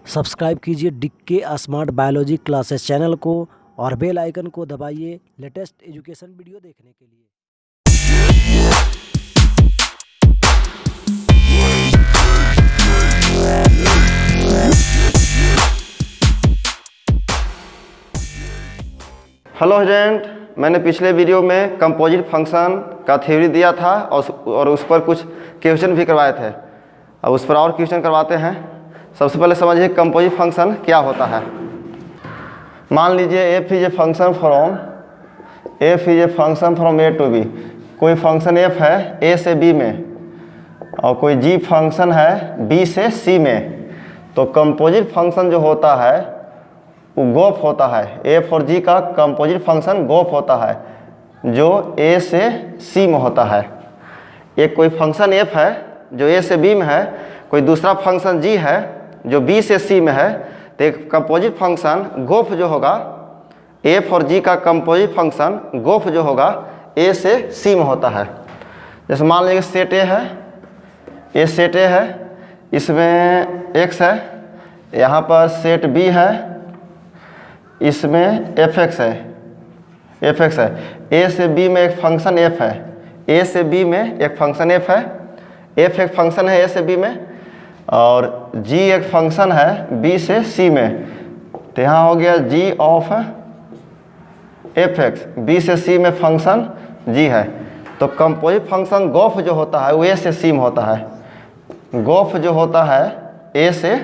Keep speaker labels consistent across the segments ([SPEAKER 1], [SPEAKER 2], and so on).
[SPEAKER 1] Subscribe कीजिए डिक्के smart biology classes channel को और बेल आइकन को दबाइए लेटेस्ट एजुकेशन वीडियो देखने के लिए।
[SPEAKER 2] हेलो स्टूडेंट, मैंने पिछले वीडियो में कंपोजिट फंक्शन का थ्योरी दिया था और उस पर कुछ क्वेश्चन भी करवाए थे। अब उस पर और क्वेश्चन करवाते हैं। सबसे पहले समझिए कंपोजिट फंक्शन क्या होता है। मान लीजिए f is a function from a to b. कोई फंक्शन एफ है ए से बी में और कोई जी फंक्शन है बी से सी में। तो कंपोजिट फंक्शन जो होता है वो गोफ होता है। एफ और जी का कंपोजिट फंक्शन गोफ होता है जो ए से सी में होता है। एक कोई फंक्शन एफ है जो ए से बी में है, कोई दूसरा फंक्शन जी है जो बी से सी में है। तो एक कंपोजिट फंक्शन गोफ जो होगा, एफ और जी का कंपोजिट फंक्शन गोफ जो होगा ए से सी में होता है। जैसे मान लीजिए सेट ए है, ये सेट ए है, इसमें एक्स है, यहाँ पर सेट बी है, इसमें एफ एक्स है। ए से बी में एक फंक्शन एफ है, ए से बी में एक फंक्शन एफ है, एफ एक फंक्शन है ए से बी में, और जी एक फंक्शन है बी से सी में। तो यहाँ हो गया g of f x, B से सी में फंक्शन जी है। तो कंपोजिट फंक्शन गोफ जो होता है वो ए से सी में होता है। गोफ जो होता है ए से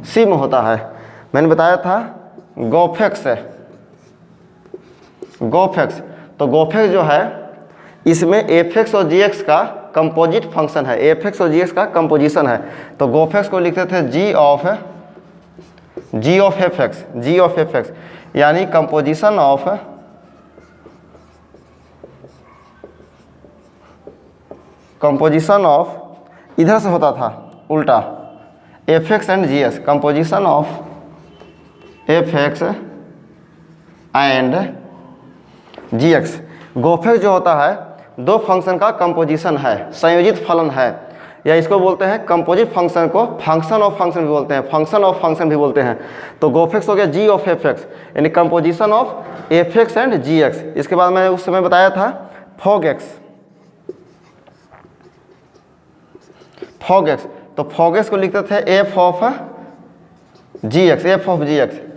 [SPEAKER 2] सी में होता है। मैंने बताया था गोफेक्स है, गोफेक्स। तो गोफेक्स जो है इसमें एफ एक्स और जी एक्स का कंपोजिट फंक्शन है, एफ एक्स और जी एक्स का कंपोजिशन है। तो गोफेक्स को लिखते थे जी ऑफ एफ एक्स, यानी कंपोजिशन ऑफ इधर से होता था उल्टा, f x and g x, composition of f x and g x. G o f x जो होता है दो फंक्शन का कंपोजिशन है, संयोजित फलन है, या इसको बोलते हैं कंपोजिट फंक्शन को फंक्शन ऑफ फंक्शन भी बोलते हैं, फंक्शन ऑफ फंक्शन भी बोलते हैं। तो गोफेक्स हो गया जी ऑफ एफ एक्स, यानी composition of f x and g x. इसके बाद मैंने उस समय बताया था फॉग एक्स। तो फॉग एक्स को लिखते थे एफ ऑफ जी एक्स,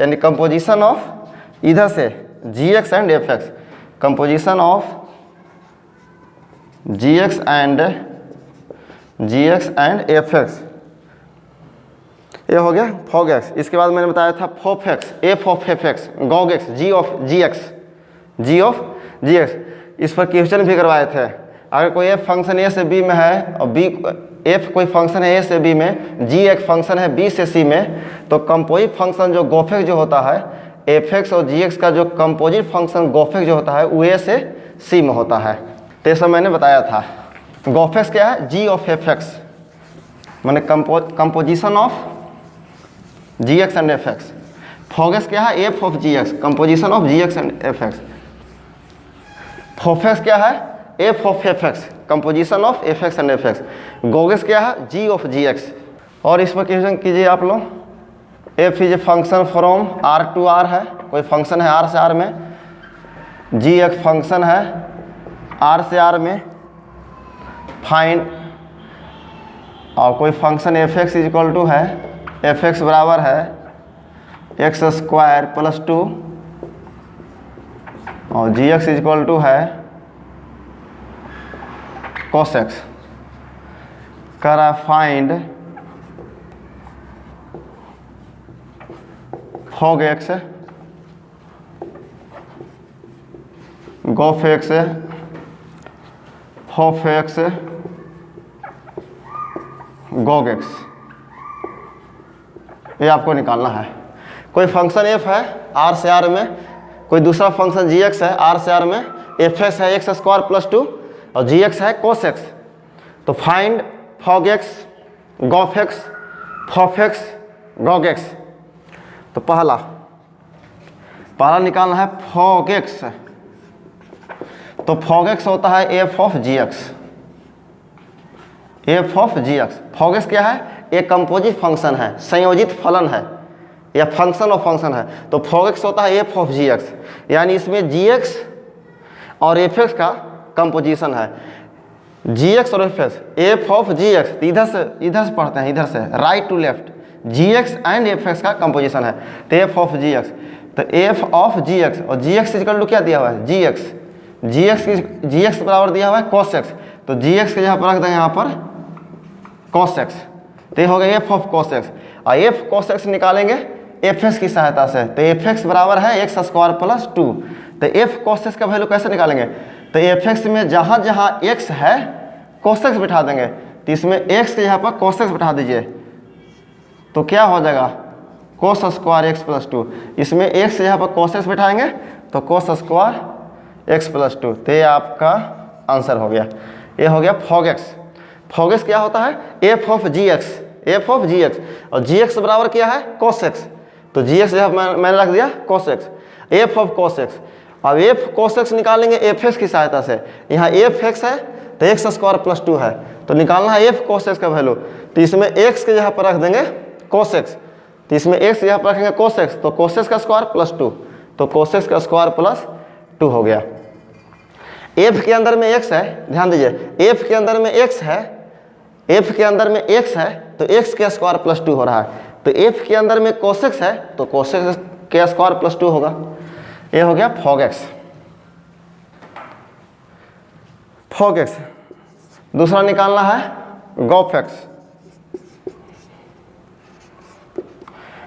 [SPEAKER 2] यानी कंपोजिशन ऑफ इधर से g x and f x, composition of g x and f x. ये हो गया फॉग एक्स। इसके बाद मैंने बताया था f o f x, f of f x, g o g x, g of g x. इस पर क्वेश्चन भी करवाए थे। अगर कोई एफ फंक्शन ए से बी में है और बी एफ कोई फंक्शन है ए से बी में, जी एक फंक्शन है बी से सी में, तो कंपोजिट फंक्शन जो गोफेक्स जो होता है, एफ एक्स और जी एक्स का जो कंपोजिट फंक्शन गोफेक्स जो होता है वो ए से सी में होता है। तो ये सब मैंने बताया था। गोफेक्स क्या है? जी ऑफ एफ एक्स, मैंने composition of g x and f x. F o g x क्या है? F of g x, composition of g x and f x. F o f x क्या है? F of f x, composition of f x and f x. G o g x क्या है? G of g x. और इस पर question कीजिए आप लोग। F is a function from are to are है, कोई फंक्शन है आर से आर में, जी एक फंक्शन है आर से आर में, फाइंड, और कोई function f x is equal to है, एफ एक्स बराबर है एक्स स्क्वायर प्लस 2 और g x is equal to है cos x। करा find fog x, gof x, fof x, gog x। ये आपको निकालना है। कोई फंक्शन f है r से r में, कोई दूसरा फंक्शन gx है r से r में, एफ एक्स है एक्स स्क्वायर प्लस 2 और जी एक्स है कोस एक्स। तो find f o g x, g o f x, f o f x, g o g x. तो पहला निकालना है फॉग एक्स। तो फॉग एक्स होता है f of g x, f of g x. Fog x क्या है? ये कंपोजिट फंक्शन है, संयोजित फलन है या फंक्शन ऑफ फंक्शन है। तो फोगेक्स होता है एफ ऑफ जी एक्स, यानी इसमें जी एक्स और एफ एक्स का कंपोजिशन है। जी एक्स और f x, f of g x, इधर से पढ़ते हैं, इधर से right to left, g x and f x का कंपोजिशन है। तो एफ ऑफ जी एक्स, तो एफ ऑफ जी एक्स और जी एक्स इक्वल टू क्या दिया हुआ है, जी एक्स, जी एक्स बराबर दिया हुआ है कॉस एक्स, तो जी एक्स के यहाँ पर रख देंगे यहाँ पर कॉस एक्स, तो ये हो गया एफ ऑफ कॉस एक्स। और एफ कॉस एक्स निकालेंगे एफ एक्स की सहायता से, तो एफ एक्स बराबर है एक्स स्क्वायर प्लस 2। तो एफ कॉस एक्स का वैल्यू कैसे निकालेंगे, तो एफ एक्स में जहाँ जहाँ एक्स है कॉस एक्स बिठा देंगे, तो इसमें एक्स के यहाँ पर कॉस एक्स बिठा दीजिए, तो क्या हो जाएगा कोस स्क्वायर एक्स प्लस 2। इसमें एक्स यहाँ पर कॉस एक्स बिठाएंगे तो कोस स्क्वायर एक्स प्लस 2, तो ये आपका आंसर हो गया। ये हो गया फोगेक्स। फोगेक्स क्या होता है, f of g x, f of g x, और जी एक्स बराबर क्या है कॉस एक्स, तो जी एक्स यहाँ मैंने रख दिया cos x, f of cos x. अब एफ कॉस एक्स निकालेंगे एफ एक्स की सहायता से, यहाँ एफ एक्स है तो एक्स स्क्वायर प्लस 2 है, तो निकालना है एफ कॉस एक्स का वैल्यू, तो इसमें एक्स के यहाँ पर रख देंगे कॉस एक्स, तो इसमें एक्स यहाँ पर रखेंगे कॉस एक्स, तो कॉस एक्स का स्क्वायर प्लस 2, तो कॉस एक्स का स्क्वायर प्लस 2 हो गया। एफ के अंदर में एक्स है, ध्यान दीजिए, एफ के अंदर में एक्स है, एफ के अंदर में एक्स है तो एक्स के स्क्वायर प्लस 2 हो रहा है, तो एफ के अंदर में कोस एक्स है तो कोस एक्स के स्क्वायर प्लस 2 होगा। ये हो गया फोगेक्स। फोगेक्स दूसरा निकालना है गोफेक्स।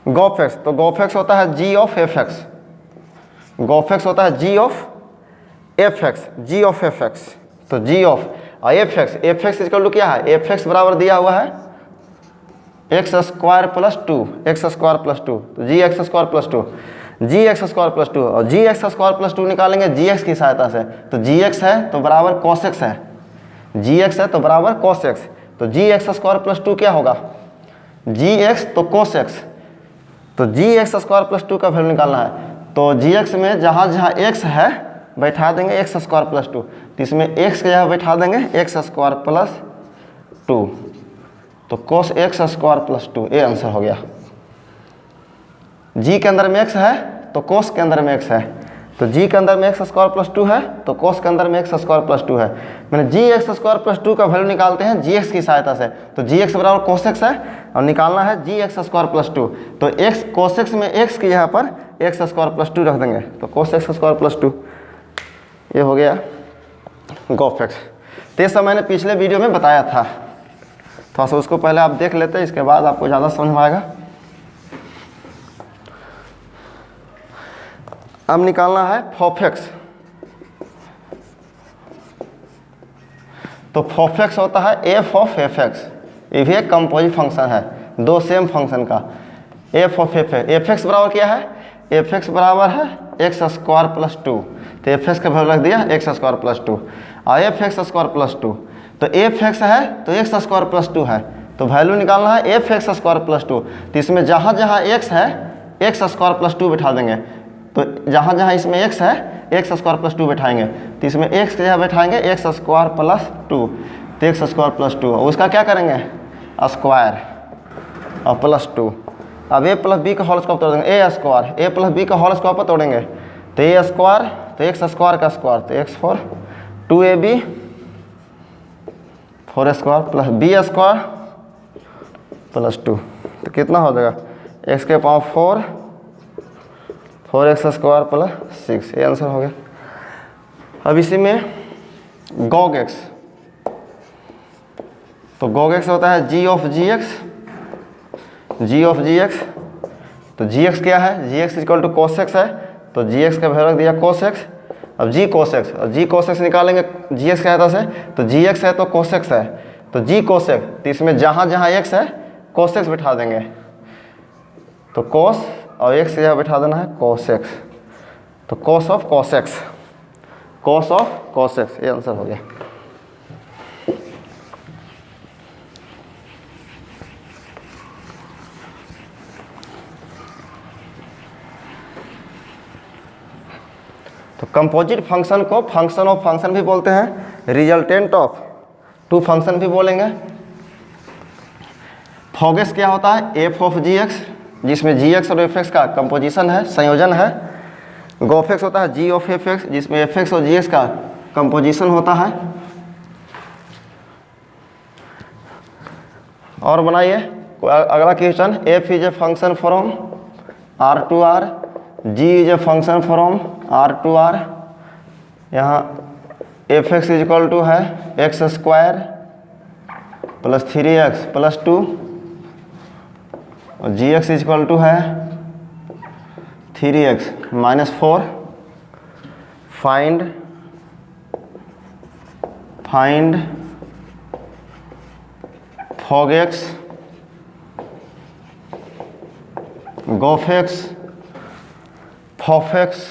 [SPEAKER 2] गोफेक्स, तो गोफेक्स होता है g of f x, g o f x होता है g of f x, g of f x, तो g of f x, f x equal to क्या है, एफ एक्स बराबर दिया हुआ है x square plus 2, x square plus 2, तो g x square plus 2, g x square plus 2, और g x square plus 2 निकालेंगे जी एक्स की सहायता से, तो जी एक्स है तो बराबर कॉस एक्स है, जी एक्स है तो बराबर कॉस एक्स, तो जी एक्स स्क्वायर प्लस 2 क्या होगा, जी एक्स तो कोस एक्स, तो जी एक्स स्क्वायर प्लस 2 का वैल्यू निकालना है, तो जी एक्स में जहाँ जहाँ एक्स है बैठा देंगे एक्स स्क्वायर प्लस 2, तो इसमें एक्स के यहाँ बैठा देंगे एक्स स्क्वायर प्लस 2, तो कोस एक्स स्क्वायर प्लस 2, ये आंसर हो गया। जी के अंदर में एक्स है तो कोस के अंदर में एक्स है, तो जी के अंदर में एक्स स्क्वायर प्लस 2 है तो कोस के अंदर में एक्स स्क्वायर प्लस 2 है, मैंने जी एक्स स्क्वायर प्लस 2 का वैल्यू निकालते हैं जी एक्स की सहायता से, तो जी एक्स बराबर कोस एक्स है और निकालना है जी एक्स स्क्वायर प्लस 2, तो एक्स कोस एक्स में एक्स के यहाँ पर एक्स स्क्वायर प्लस 2 रख देंगे, तो कोस एक्स स्क्वायर प्लस 2, ये हो गया गोफेक्स। तो ये सब मैंने पिछले वीडियो में बताया था, थोड़ा सा उसको पहले आप देख लेते हैं, इसके बाद आपको ज़्यादा समझ में आएगा। अब निकालना है फोफेक्स। तो फोफेक्स होता है एफ ऑफ एफ एक्स, ये भी एक कंपोजिट फंक्शन है, दो सेम फंक्शन का, F of f x, f x बराबर क्या है, एफ एक्स बराबर है एक्स स्क्वायर प्लस 2, तो एफ एक्स का वैल्यू रख दिया एक्स स्क्वायर प्लस 2, और एफ एक्स स्क्वायर प्लस 2, तो एफ एक्स है तो एक्स स्क्वायर प्लस 2 है, तो वैल्यू निकालना है एफ एक्स स्क्वायर प्लस 2, तो इसमें जहाँ जहाँ एक्स है एक्स स्क्वायर प्लस 2 बिठा देंगे, तो जहाँ जहाँ इसमें एक्स है एक्स स्क्वायर प्लस 2 बैठाएंगे, तो इसमें एक्स के जहाँ बैठाएंगे एक्स स्क्वायर प्लस 2, तो एक्स स्क्वायर प्लस 2, उसका क्या करेंगे स्क्वायर और प्लस 2, अब ए प्लस बी का होल स्क्वायर तोड़ देंगे, a square, a plus b का होल स्क्वायर पर तोड़ेंगे, तो ए स्क्वायर तो एक्स स्क्वायर का स्क्वायर, तो x four 2ab 4 square plus b square plus 2, तो कितना हो जाएगा एक्स के पावर 4 एक्स स्क्वायर प्लस 6, ये आंसर हो गया। अब इसी में गॉग एक्स, तो गॉग एक्स होता है g of g x, g of g x, तो जी एक्स क्या है, g x equal to cos x है, तो जी एक्स का वैल्यू रख दिया कोस एक्स, अब जी कोस एक्स, और जी कोस एक्स निकालेंगे जी एक्स की सहायता से, तो जी एक्स है तो कोस एक्स है, तो जी कोस एक्स, तो इसमें जहाँ जहाँ एक्स है कोस एक्स बिठा देंगे, तो कोस और एक्स यहाँ बिठा देना है कोस एक्स, तो cos of cos x, cos of cos x, ये आंसर हो गया। तो कंपोजिट फंक्शन को फंक्शन ऑफ फंक्शन भी बोलते हैं, रिजल्टेंट ऑफ टू फंक्शन भी बोलेंगे। फॉग क्या होता है, एफ ऑफ जी एक्स, जिसमें जी एक्स और एफ एक्स का कंपोजिशन है, संयोजन है। गॉफ एक्स होता है जी ऑफ एफ एक्स, जिसमें एफ एक्स और जी एक्स का कंपोजिशन होता है। और बनाइए अगला question, f is a function from are to R, g is a function from are to R. यहाँ f x is equal to है x square plus 3x plus 2 और g x is equal to है 3x minus 4। Find f o g x, g o f x, f o f x,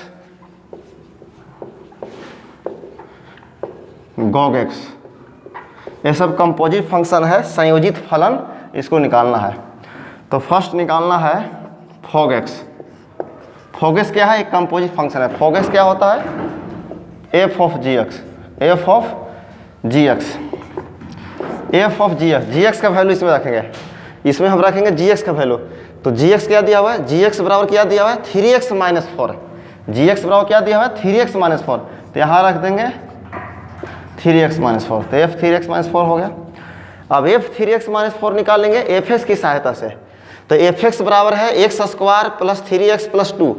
[SPEAKER 2] g o g x. ये सब composite function है, संयोजित फलन, इसको निकालना है। तो फर्स्ट निकालना है फॉग एक्स। फॉग एक्स क्या है, एक कंपोजिट फंक्शन है। फॉग एक्स क्या होता है, f of g x, f of g x, f of g x. G x का वैल्यू इसमें रखेंगे, इसमें हम रखेंगे जी एक्स का वैल्यू। तो जी एक्स क्या दिया हुआ है, जी एक्स बराबर क्या दिया हुआ है 3x माइनस 4। जी एक्स बराबर क्या दिया हुआ है 3x माइनस 4, तो यहाँ रख देंगे 3x माइनस 4, तो f 3x माइनस 4 हो गया। अब f 3x माइनस 4 निकालेंगे एफ एक्स की सहायता से। तो एफ एक्स बराबर है x square plus 3x plus 2,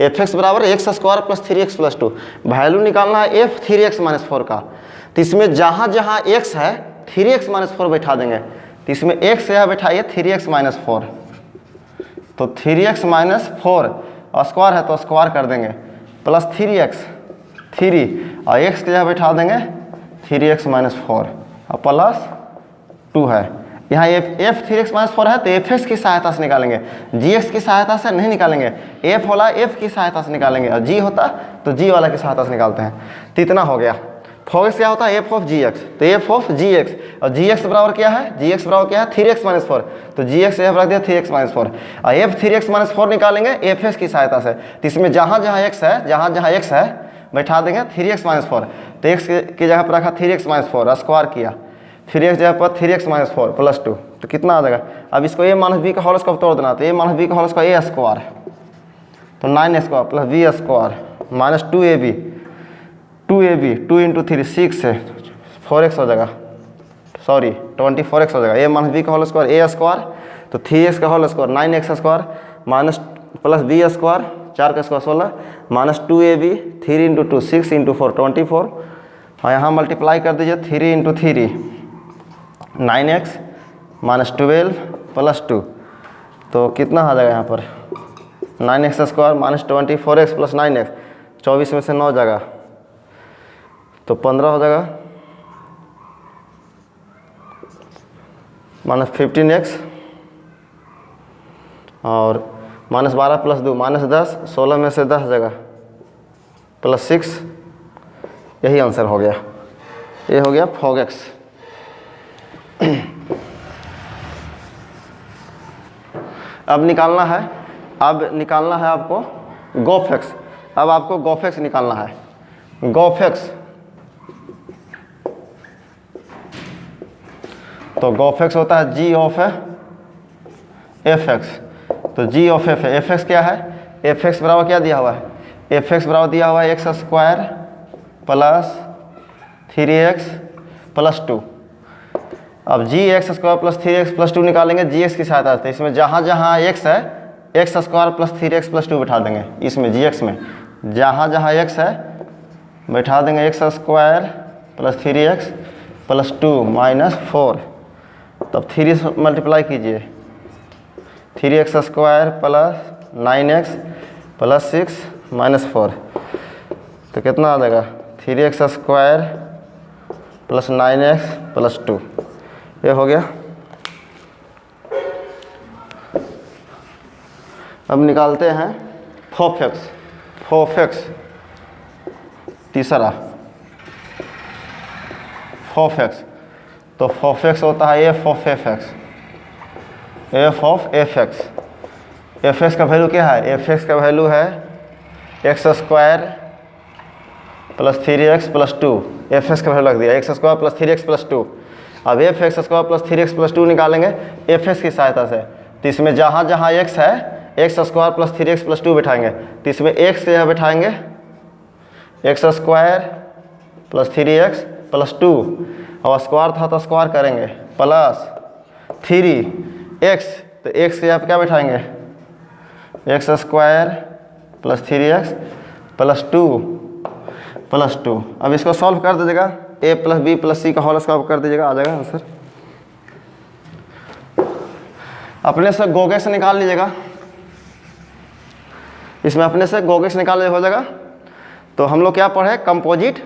[SPEAKER 2] f x बराबर x square plus 3x plus 2। Value निकालना है f 3x माइनस 4 का। तो इसमें जहाँ जहाँ x है 3x माइनस 4 बैठा देंगे। तो इसमें x यहाँ बैठाइए 3x माइनस 4, तो 3x माइनस 4 स्क्वायर है तो स्क्वायर कर देंगे, प्लस 3x 3 और x के यहाँ बैठा देंगे 3x माइनस 4 और प्लस 2 है। यहाँ f 3x माइनस 4 है तो एफ एक्स की सहायता से निकालेंगे, जी एक्स की सहायता से नहीं निकालेंगे। f वाला f की सहायता से निकालेंगे और g होता तो g वाला की सहायता से निकालते हैं। तो इतना हो गया। फॉग एक्स क्या होता है, एफ ऑफ जी एक्स, तो एफ ऑफ जी एक्स, और जी एक्स बराबर क्या है, जी एक्स बराबर क्या है 3x माइनस 4, तो जी एक्स यहाँ रख दिया 3x माइनस 4 और एफ 3x माइनस 4 निकालेंगे एफ एक्स की सहायता से। तो इसमें जहाँ जहाँ x है, जहाँ जहाँ x है बैठा देंगे 3x माइनस 4, तो x की जगह पर रखा 3x माइनस 4 स्क्वायर किया, 3x जगह पर 3x माइनस 4 प्लस 2, तो कितना आ जाएगा। अब इसको a माइनस बी का होल स्क्वायर तोड़ देना, तो a माइनस बी का होल स्क्वायर a स्क्वायर, तो 9 square plus b square minus 2ab 2 into 3 6 है 4x हो जाएगा, सॉरी 24x हो जाएगा। a माइनस बी का होल स्क्वायर a स्क्वायर, तो 3x का whole square 9x square minus plus b square 4 का square 16 minus 2ab 3 into 2 6 into 4 24 और यहाँ मल्टीप्लाई कर दीजिए 3 इंटू 3 9x माइनस 12 प्लस 2, तो कितना आ जाएगा यहाँ पर 9x square minus 24x plus 9x, 24 में से 9 जाएगा तो 15 हो जाएगा, माइनस 15x और माइनस 12 प्लस 2 माइनस 10, 16 में से 10 जगह प्लस 6, यही आंसर हो गया। ये हो गया फॉग एक्स। अब निकालना है आपको गॉफ एक्स। अब आपको गॉफ एक्स निकालना है। गॉफ एक्स, तो गॉफ एक्स होता है जी ऑफ एफ एक्स, तो जी ऑफ एफ है। एफ एक्स क्या है, एफ एक्स बराबर क्या दिया हुआ है, एफ एक्स बराबर दिया हुआ है x square plus 3x plus 2। अब g x square plus 3x plus 2 निकालेंगे जी एक्स की सहायता से। इसमें जहाँ जहाँ x है x square plus 3x plus 2 बैठा देंगे। इसमें जी एक्स में जहाँ जहाँ x है बैठा देंगे x square plus 3x plus 2 minus 4, तब 3 से मल्टीप्लाई कीजिए, 3x square plus 9x plus 6 minus 4, तो कितना आ जाएगा 3x square plus 9x plus 2, ये हो गया। अब निकालते हैं फॉफ एक्स। फॉफ एक्स तीसरा फॉफ एक्स, तो फॉफ एक्स होता है f of f x, f of f x. F x का वैल्यू क्या है, एफ एक्स का वैल्यू है x square plus 3x plus 2, f x का वैल्यू लग दिया x square plus 3x plus 2। अब F x square plus 3x plus 2 निकालेंगे एफ एक्स की सहायता से। तो इसमें जहाँ जहाँ x है x square plus 3x plus 2 बैठाएंगे। तो इसमें x के जगह बैठाएंगे x square plus 3x plus 2, और स्क्वायर था तो स्क्वायर करेंगे, प्लस 3x, तो x के जगह पे क्या बैठाएंगे x square plus 3x plus 2। अब इसको सॉल्व कर दीजिएगा, a plus b plus c का होल स्क्वायर कर दीजिएगा, आ जाएगा आंसर। अपने से गोगेक्स निकाल लीजिएगा, इसमें अपने से गोगेक्स निकाल हो जाएगा। तो हम लोग क्या पढ़े, कंपोजिट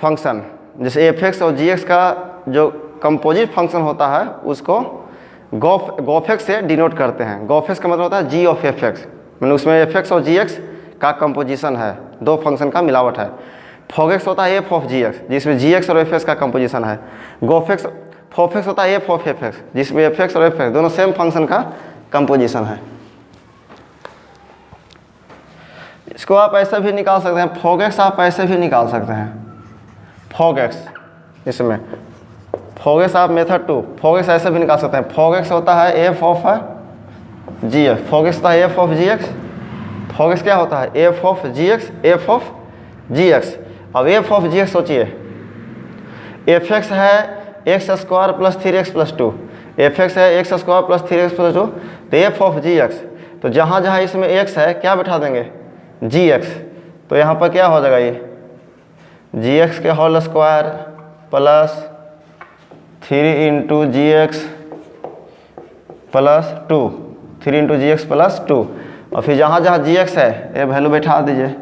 [SPEAKER 2] फंक्शन, जैसे एफ एक्स और जी एक्स का जो कंपोजिट फंक्शन होता है उसको गोफेक्स से डिनोट करते हैं। गोफेक्स का मतलब होता है जी ऑफ एफ एक्स, मैंने उसमें एफ एक्स और जी एक्स का कंपोजिशन है, दो फंक्शन का मिलावट है। फोगेक्स होता है एफ ऑफ जी एक्स, जिसमें जी एक्स और एफ एक्स का कंपोजिशन है। फोफेक्स होता है एफ ऑफ एफ एक्स, जिसमें एफ एक्स और एफ एक्स दोनों सेम फंक्शन का कंपोजिशन है। इसको आप ऐसे भी निकाल सकते हैं, फोगेक्स आप ऐसे भी निकाल सकते हैं। फोगेक्स, इसमें फोगेक्स आप मेथड 2 फोगेक्स ऐसे भी निकाल सकते हैं। फोगेक्स होता है f of g x, f o g x होता है f of g x. F o g x क्या होता है f of g x, f of g x. अब एफ ऑफ जी एक्स सोचिए, एफ एक्स है x square plus 3x plus 2, f x है x square plus 3x plus 2, तो f of g x, तो जहाँ जहाँ इसमें x है क्या बैठा देंगे जी एक्स। तो यहाँ पर क्या हो जाएगा ये जी एक्स के होल स्क्वायर प्लस 3 इंटू जी एक्स प्लस 2, 3 इंटू जी एक्स प्लस 2, और फिर जहाँ जहाँ जी एक्स है ये वैल्यू बैठा दीजिए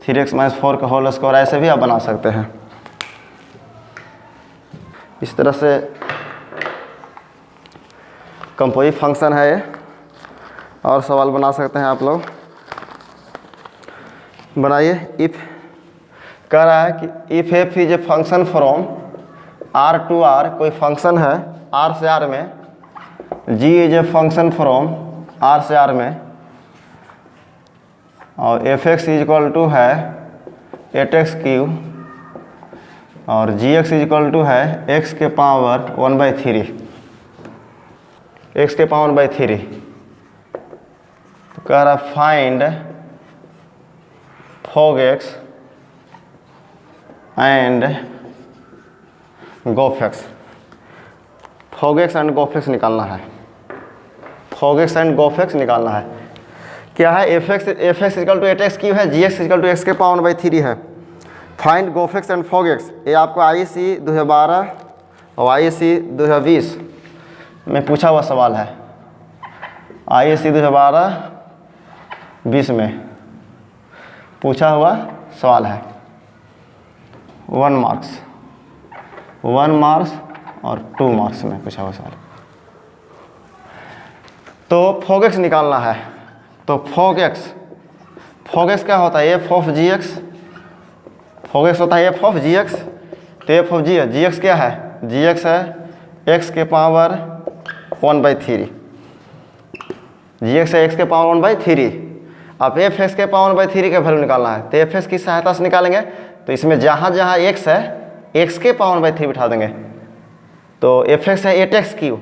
[SPEAKER 2] 3x माइनस 4 का होल स्क्वायर, ऐसे भी आप बना सकते हैं। इस तरह से कंपोजिट फंक्शन है ये। और सवाल बना सकते हैं आप लोग, बनाइए। इफ कह रहा है कि if f is a function from are to R, कोई फंक्शन है आर से आर में, g is a function from are से आर में, और f x is equal to है 8x क्यूब, और g x is equal to है x के पावर 1/3, x के पावर 1/3। तो कह रहा find f o g x and g o f x. F o g x and g o f x निकालना है, फोगेक्स एंड गोफेक्स निकालना है। क्या है f x equal to 8x cube है, g x equal to x के पावर 1/3 है। फाइंड गोफेक्स एंड फोगेक्स, ये आपको IEC 2012 और IEC 2020 में पूछा हुआ सवाल है। IEC 2012-20 में पूछा हुआ सवाल है, 1 मार्क्स और 2 मार्क्स में पूछा हुआ सवाल। तो फोगेक्स निकालना है। तो फोगेक्स क्या होता है f of g x, f o g x होता है एफ ऑफ जी एक्स। तो एफ ऑफ जी एक्स क्या है, जी एक्स है एक्स के पावर 1/3, जी एक्स है एक्स के पावर 1/3। अब एफ एक्स के पावर 1/3 का वैल्यू निकालना है, तो एफ एक्स की सहायता से निकालेंगे। तो इसमें जहाँ जहाँ एक्स है एक्स के पावर 1/3 बिठा देंगे। तो एफ एक्स है 8x क्यूब,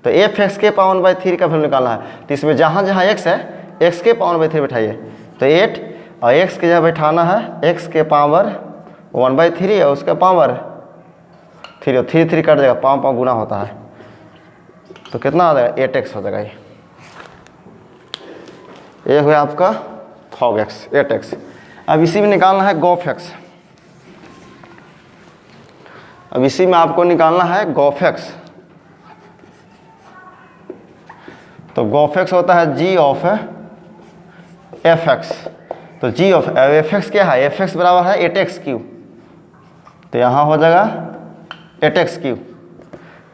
[SPEAKER 2] तो एफ एक्स के पावर 1/3 का वैल्यू निकालना है। तो इसमें जहाँ जहाँ एक्स है एक्स के पावर 1/3 बिठाइए, तो 8, और एक्स के जगह बैठाना है एक्स के पावर 1/3 और उसका पावर 3, 3 कट जाएगा, 5 गुना होता है, तो कितना आ जाएगा 8x हो जाएगा। ये हुआ आपका फोगेक्स 8x। अब इसी में निकालना है गोफेक्स। अब इसी में आपको निकालना है गोफेक्स। तो गोफेक्स होता है जी ऑफ एफ एक्स। तो जी ऑफ एफ एक्स क्या है, एफ एक्स बराबर है 8x क्यूब, तो यहाँ हो जाएगा 8x क्यूब,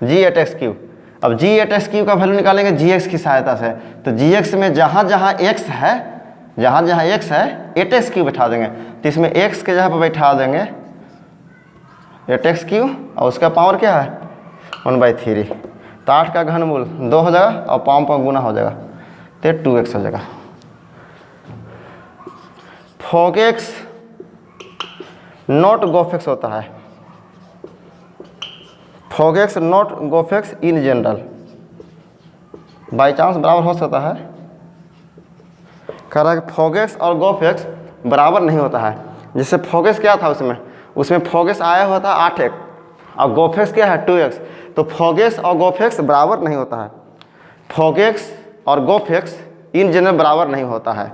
[SPEAKER 2] जी 8x क्यूब। अब जी 8x क्यूब का वैल्यू निकालेंगे जी एक्स की सहायता से। तो जी एक्स में जहाँ जहाँ एक्स है 8x क्यूब बैठा देंगे। तो इसमें x के जगह पर बैठा देंगे 8x क्यूब, और उसका पावर क्या है 1/3। तो 8 का घनमूल 2 हो जाएगा, और 5 गुना हो जाएगा, तो 2x हो जाएगा। फोगेक्स नॉट गोफेक्स होता है, f o g x not g o f x in general, by chance बराबर हो सकता है। कह रहा है कि फोगेक्स और गोफेक्स बराबर नहीं होता है। जैसे फोगेक्स क्या था उसमें फोगेक्स आया हुआ था 8x और गोफेक्स क्या है 2x, तो फोगेक्स और गोफेक्स बराबर नहीं होता है। फोगेक्स और गोफेक्स इन जनरल बराबर नहीं होता है।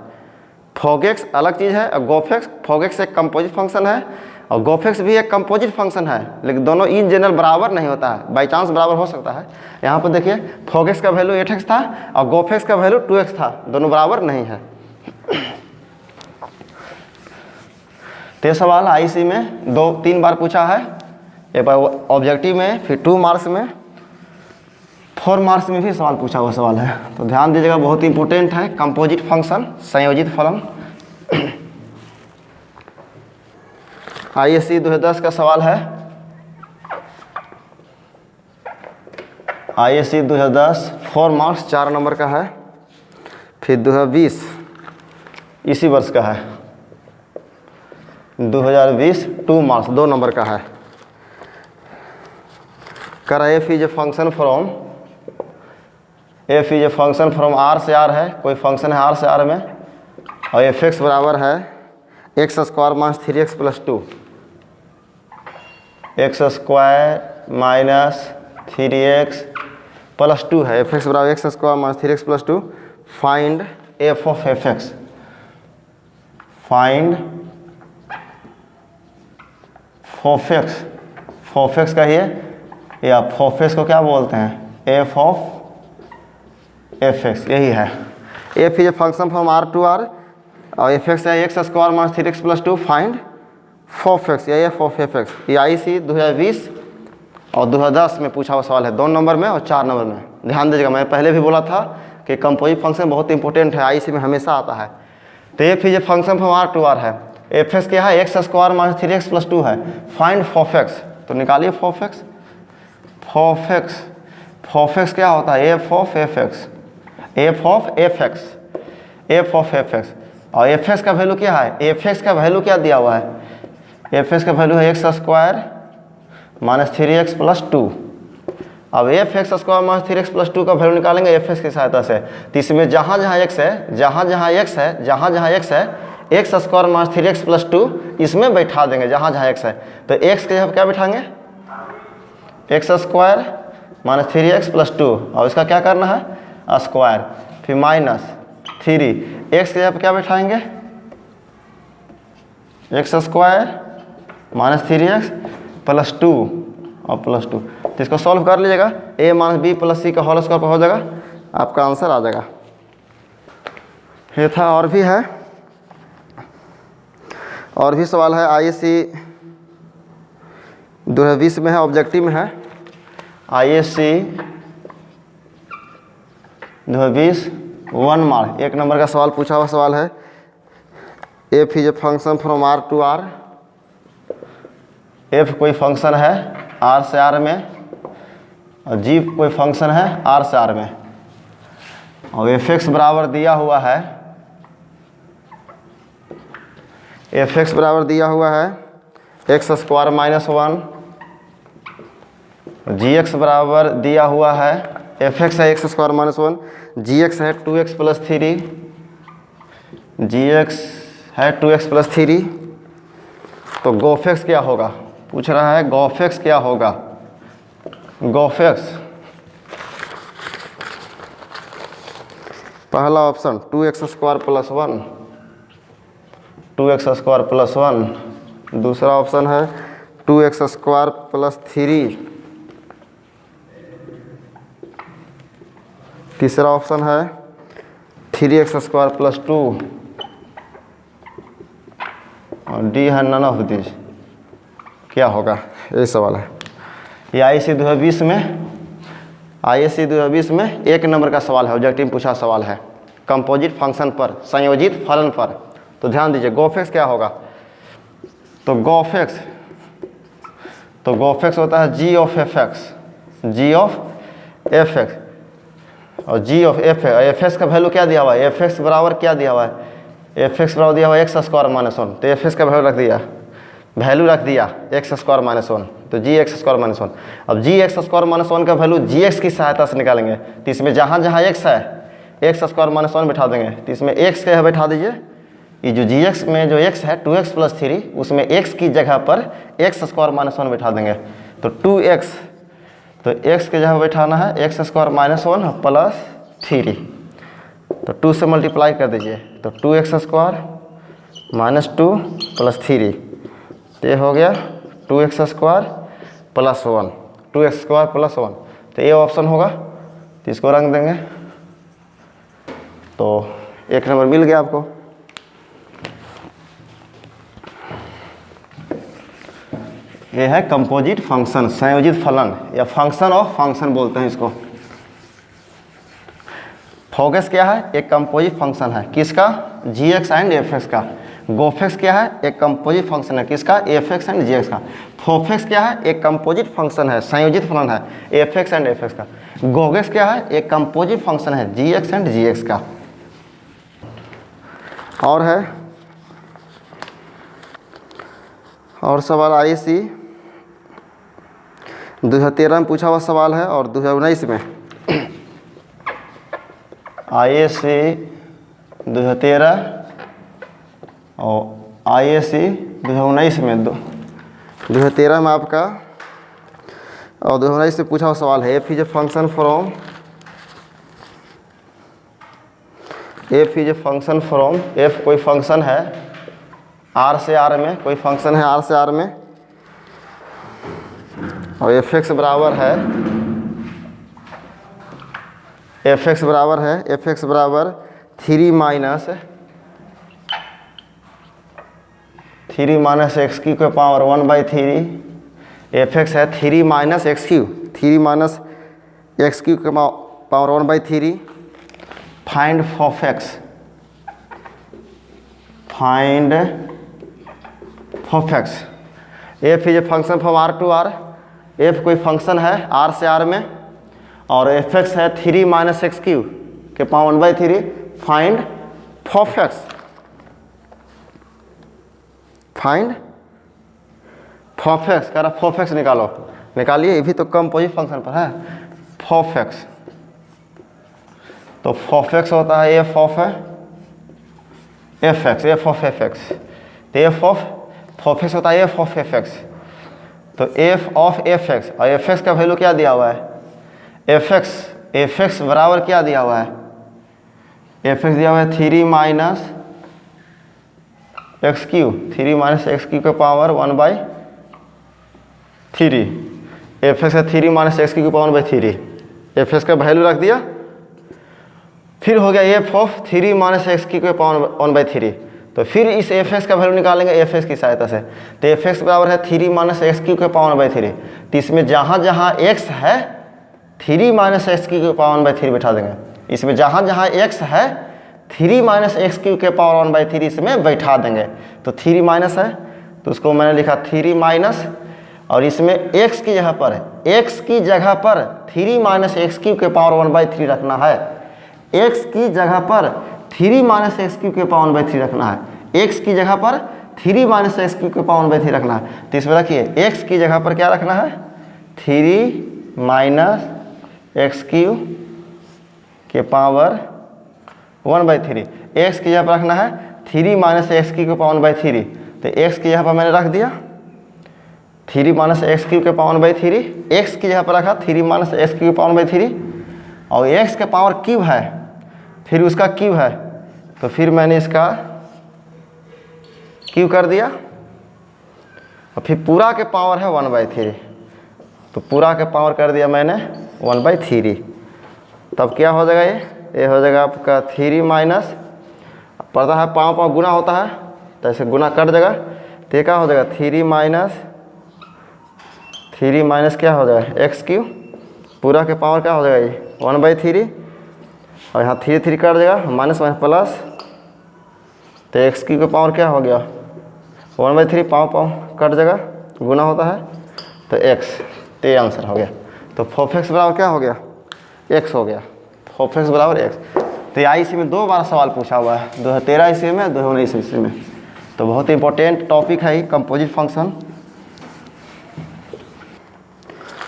[SPEAKER 2] फोगेक्स अलग चीज़ है और फोगेक्स एक कंपोजिट फंक्शन है और गोफेक्स भी एक कंपोजिट फंक्शन है, लेकिन दोनों इन जनरल बराबर नहीं होता है, बाई चांस बराबर हो सकता है। यहाँ पर देखिए फोगेक्स का वैल्यू 8x था और गोफेक्स का वैल्यू 2x था, दोनों बराबर नहीं है। तो ये सवाल आईसी में 2-3 बार पूछा है, एक बार ऑब्जेक्टिव में, फिर 2 मार्क्स में, 4 मार्क्स में भी सवाल पूछा हुआ सवाल है। तो ध्यान दीजिएगा, बहुत इंपॉर्टेंट है। कंपोजिट फंक्शन, संयोजित फलन। आईएससी 2010 का सवाल है। आईएससी 2010 4 मार्क्स 4 नंबर का है। फिर 2020 इसी वर्ष का है, 2020 2 मार्क्स 2 नंबर का है। कर f is a function from, f is a function from are से आर है, कोई फंक्शन है आर से आर में, और एफ एक्स बराबर है x square minus 3x plus 2, x square minus 3x plus 2 है। एफ एक्स बराबर x square minus 3x plus 2। Find f of f x, find f o f x, f o f x कहिए, या फोफेक्स को क्या बोलते हैं, एफ ऑफ एफ एक्स, यही है। F is a function from are to R और एफ एक्स है x square minus 3x plus 2। Find f o f x या एफ ऑफ एफ एक्स। ये आईसी 2020 और 2010 में पूछा हुआ सवाल है, 2 नंबर में और 4 नंबर में। ध्यान दीजिएगा, मैं पहले भी बोला था कि कंपोजिट फंक्शन बहुत इंपॉर्टेंट है, आईसी में हमेशा आता है। तो f is a function from are to are है, एफ एक्स क्या है x square minus 3x plus 2 है। फाइंड फोफेक्स, तो निकालिए फोफेक्स। फोफेक्स, फोफेक्स क्या होता है, f of f x, f of f x, f of f x. और एफ एक्स का वैल्यू क्या है, एफ एक्स का वैल्यू क्या दिया हुआ है, एफ एक्स का वैल्यू है x square minus 3x plus 2। अब F x square minus 3x plus 2 का वैल्यू निकालेंगे एफ एक्स की सहायता से। तो इसमें जहाँ जहाँ एक्स है, जहाँ जहाँ एक्स है, जहाँ जहाँ एक्स है, x square minus 3x plus 2 इसमें बैठा देंगे जहाँ जहाँ एक्स है। तो एक्स के जगह क्या बैठाएंगे, x square minus 3x plus 2, और इसका क्या करना है स्क्वायर, फिर माइनस 3, एक्स के जगह क्या बैठाएंगे, x square minus 3x plus 2 और प्लस 2। तो इसको सॉल्व कर लीजिएगा, a minus B plus c का होल स्क्वायर पर हो जाएगा, आपका आंसर आ जाएगा। ये था, और भी है, और भी सवाल है। आईएससी 2020 में है, ऑब्जेक्टिव में है। आईएससी 2020 1 मार्क 1 नंबर का सवाल पूछा हुआ सवाल है। F is a function from are to are, f कोई फंक्शन है आर से आर में, और जी कोई फंक्शन है आर से आर में, और एफ एक्स बराबर दिया हुआ है, एफ एक्स बराबर दिया हुआ है एक्स स्क्वायर माइनस 1, जी एक्स बराबर दिया हुआ है, एफ एक्स है एक्स स्क्वायर माइनस 1, जी एक्स है 2x प्लस 3, जी एक्स है 2x प्लस 3। तो गोफेक्स क्या होगा, पूछ रहा है गोफेक्स क्या होगा। गोफेक्स पहला option 2x square plus 1, 2x square plus 1। दूसरा ऑप्शन है 2x स्क्वायर प्लस 3। तीसरा ऑप्शन है 3x स्क्वायर प्लस 2, और डी है नन ऑफ दिस। क्या होगा, ये सवाल है। ये आईएससी 2020 में, आईएससी 2020 में 1 नंबर का सवाल है, ऑब्जेक्टिव में पूछा सवाल है कंपोजिट फंक्शन पर, संयोजित फलन पर। तो ध्यान दीजिए, गोफेक्स क्या होगा, तो गोफेक्स होता है g of f x, g of f x, और जी ऑफ एफ एक्स का वैल्यू क्या दिया हुआ है, एफ एक्स बराबर क्या दिया हुआ है, एफ एक्स बराबर दिया हुआ है एक्स स्क्वायर माइनस 1। तो एफ एक्स का वैल्यू रख दिया, एक्स स्क्वायर माइनस 1। तो जी एक्स स्क्वायर माइनस 1। अब जी एक्स स्क्वायर माइनस 1 का वैल्यू जी एक्स की सहायता से निकालेंगे। तो इसमें जहाँ जहाँ एक्स है एक्स स्क्वायर माइनस 1 बैठा देंगे। तो इसमें एक्स क्या है बैठा दीजिए, ये जो जी एक्स में जो एक्स है 2x प्लस 3, उसमें एक्स की जगह पर एक्स स्क्वायर माइनस 1 बैठा देंगे। तो 2x, तो एक्स की जगह बैठाना है एक्स स्क्वायर माइनस 1 प्लस 3। तो 2 से मल्टीप्लाई कर दीजिए, तो 2x स्क्वायर माइनस 2 प्लस 3, तो ये हो गया 2x square plus 1, 2x square plus 1। तो ये ऑप्शन होगा, तो इसको रंग देंगे। तो 1 नंबर मिल गया आपको। ये है कंपोजिट फंक्शन, संयोजित फलन या फंक्शन ऑफ फंक्शन बोलते हैं इसको। फोकस क्या है, एक कंपोजिट फंक्शन है किसका, g x and f x का। गोफेक्स क्या है, एक कंपोजिट फंक्शन है किसका, f x and g x का। फोफेक्स क्या है, एक कंपोजिट फंक्शन है, संयोजित फलन है f x and f x का। गोगेक्स क्या है, एक कंपोजिट फंक्शन है g x and g x का। और है और सवाल IAC 2013 में पूछा हुआ सवाल है और 2019 में। IAC 2013 और IAC 2019 में 2013 में आपका और 2019 में पूछा हुआ सवाल है। F is a function from F कोई फंक्शन है आर से आर में, कोई फंक्शन है आर से आर में, और एफ एक्स बराबर है एफ एक्स बराबर 3 माइनस एक्स क्यू के पावर 1/3। एफ एक्स है 3 माइनस एक्स क्यू के power 1/3। Find f o f x f is a function from are to are. F कोई फंक्शन है आर से आर में और एफ एक्स है 3 माइनस एक्स क्यू के पावर 1/3। फाइंड फोफेक्स कह रहा फोफेक्स निकालिए। ये भी तो कंपोजिट फंक्शन पर है। फोफेक्स, तो फोफेक्स होता है एफ ऑफ एफ एक्स, तो एफ ऑफ फोफेक्स होता है एफ ऑफ एफ एक्स। तो एफ ऑफ एफ एक्स, और एफ एक्स का वैल्यू क्या दिया हुआ है, एफ एक्स बराबर क्या दिया हुआ है, एफ एक्स दिया हुआ है 3 माइनस एक्स क्यू के पावर 1/3। एफ एक्स है 3 माइनस एक्स क्यू के पावर 1/3। एफ एक्स का वैल्यू रख दिया, फिर हो गया F of 3 minus x cube के पावर 1/3। तो फिर इस एफ एक्स का वैल्यू निकालेंगे एफ एक्स की सहायता से। तो एफ एक्स बराबर है 3 माइनस एक्स क्यू के पावर 1/3। तो इसमें जहाँ जहाँ एक्स है 3 माइनस एक्स क्यू के पावर 1/3 बैठा देंगे। इसमें जहाँ जहाँ एक्स है 3 माइनस एक्स क्यू के पावर 1/3 इसमें बैठा देंगे। तो 3 माइनस है तो उसको मैंने लिखा 3 माइनस, और इसमें एक्स की जगह पर 3 माइनस एक्स क्यू के पावर 1/3 रखना है। एक्स की जगह पर 3 माइनस एक्स क्यू के पावर 1/3 रखना है। एक्स की जगह पर 3 माइनस एक्स क्यू के पावर 1/3 रखना है। तो इसमें रखिए एक्स की जगह पर क्या रखना है, 3 माइनस एक्स क्यू के पावर 1/3। एक्स की जगह पर रखना है 3 माइनस एक्स क्यू के पावर 1/3। तो एक्स की जगह पर मैंने रख दिया 3 माइनस एक्स क्यू के पावर 1/3। एक्स की जगह पर रखा 3 माइनस एक्स क्यू के पावर 1/3, और एक्स के पावर क्यूब है फिर उसका क्यूब है, तो फिर मैंने इसका क्यूब कर दिया, और फिर पूरा के पावर है 1/3, तो पूरा के पावर कर दिया मैंने 1/3। तब क्या हो जाएगा, ये हो जाएगा आपका 3 माइनस, पड़ता है पाँव गुना होता है तो ऐसे गुना कट जाएगा। तो ये क्या हो जाएगा 3 माइनस क्या हो जाएगा एक्स क्यू, पूरा के पावर क्या हो जाएगा ये 1/3, और यहाँ 3 कट जाएगा माइनस प्लस, तो एक्स क्यू का पावर क्या हो गया 1/3, पाँव कट जाएगा गुना होता है तो एक्स, तो ये आंसर हो गया। तो फोफेक्स बराबर क्या हो गया एक्स हो गया, फोफेक्स बराबर एक्स। तो IAC में 2 बार सवाल पूछा हुआ है, 2013 ईस्वी में 2019 ईस्वी में। तो बहुत इंपॉर्टेंट टॉपिक है कंपोजिट फंक्शन।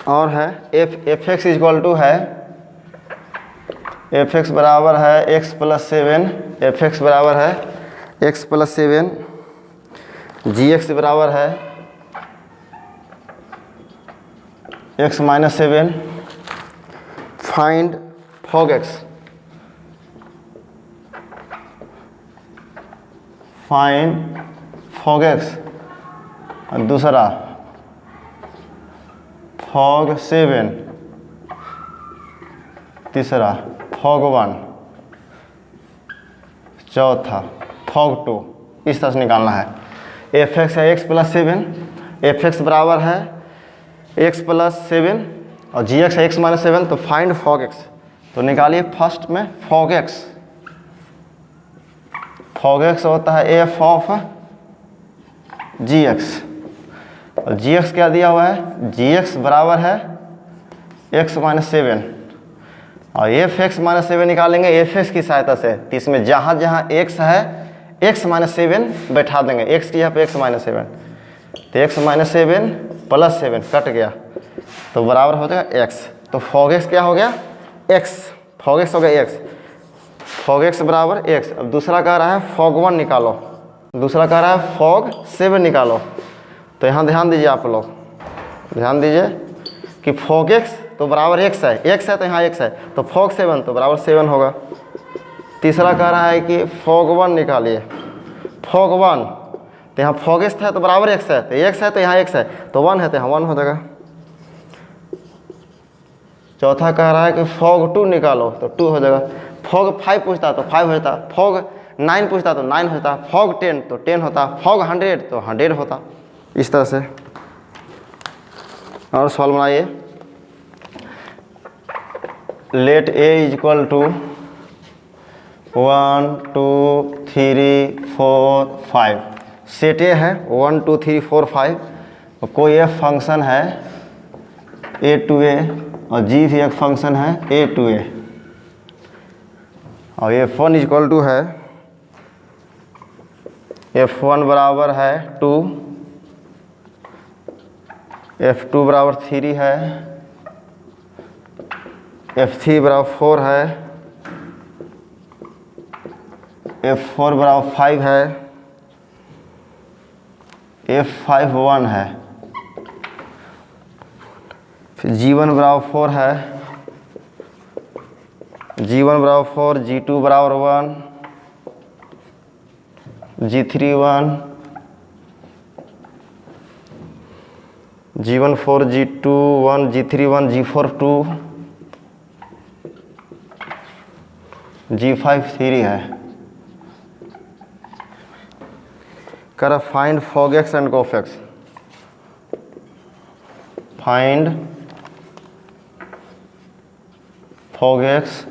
[SPEAKER 2] और है एफ एक्स इक्वल टू है एफ एक्स बराबर है एक्स प्लस 7, एफ एक्स बराबर है एक्स प्लस 7, जी एक्स बराबर है x minus 7, find f o g x, find f o g x, और दूसरा फॉग 7, तीसरा फॉग 1, चौथा फॉग 2। इस तरह से निकालना है। एफ एक्स है एक्स प्लस 7, एफ एक्स बराबर है एक्स प्लस 7 और जी एक्स है एक्स माइनस 7, तो फाइंड फॉग एक्स। तो निकालिए फर्स्ट में फॉग एक्स। फॉग एक्स होता है एफ ऑफ जी एक्स, और जी एक्स क्या दिया हुआ है, जी एक्स बराबर है एक्स माइनस 7, और एफ एक्स माइनस 7 निकालेंगे एफ एक्स की सहायता से। तो इसमें जहाँ जहाँ एक्स है एक्स माइनस 7 बैठा देंगे, एक्स की यहाँ पे एक्स माइनस 7, तो एक्स माइनस 7 प्लस 7 कट गया तो बराबर हो जाएगा एक्स। तो फॉग एक्स क्या हो गया, एक्स, फॉग एक्स हो गया एक्स, फॉग एक्स बराबर एक्स। अब दूसरा कह रहा है फॉग 1 निकालो, दूसरा कह रहा है फॉग 7 निकालो। तो यहाँ ध्यान दीजिए, आप लोग ध्यान दीजिए कि फॉग एक्स तो बराबर एक्स है तो यहाँ एक्स है, तो फॉग 7 तो बराबर 7 होगा। तीसरा कह रहा है कि फॉग 1 निकालिए, फॉग 1 तो यहाँ फॉग एक्स है तो बराबर एक्स है, तो एक्स है तो यहाँ एक्स है, तो 1 है तो यहाँ 1 हो जाएगा। चौथा कह रहा है कि फॉग 2 निकालो, तो 2 हो जाएगा। फॉग 5 पूछता तो 5 होता, फॉग 9 पूछता तो 9 होता, फॉग 10 तो 10 होता, फॉग 100 तो 100 होता। इस तरह से और सॉल्व बनाइए। Let a equal to 1 2 3 4 5, set a है 1 2 3 4 5, कोई एक फंक्शन है ए टू ए, और जी भी एक फंक्शन है ए टू ए, और F1 इक्वल टू है F1 बराबर है 2, F2 बराबर 3 है, F3 बराबर 4 है, F4 बराबर 5 है, F5 1 है, फिर G1 बराबर 4 है, G1 बराबर 4, G2 बराबर 1, G3 1, G1 4, G2 1, G3 1, G4 2, G5 3 है। कर फाइंड फॉग एक्स एंड गोफ एक्स, फाइंड फॉग एक्स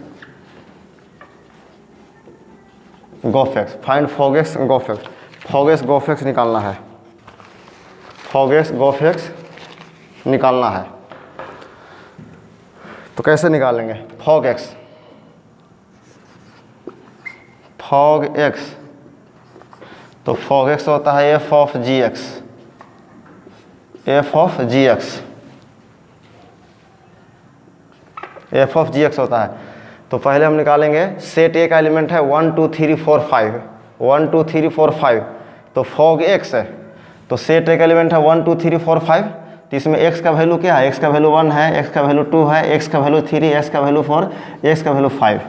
[SPEAKER 2] गोफ एक्स, फाइंड फॉग एक्स गोफ एक्स, फॉग एक्स गोफ एक्स निकालना है, फॉग एक्स गोफ एक्स निकालना है। तो कैसे निकालेंगे फॉग एक्स, फॉग एक्स तो फॉग एक्स होता है f of g x, f of g x, f of g x होता है। तो पहले हम निकालेंगे सेट ए का एलिमेंट है 1 2 3 4 5, 1 2 3 4 5, तो फॉग एक्स है तो सेट ए का एलिमेंट है 1 2 3 4 5, तो इसमें x का वैल्यू क्या है, x का वैल्यू 1 है, x का वैल्यू 2 है, x का वैल्यू 3, x का वैल्यू 4, x का वैल्यू 5।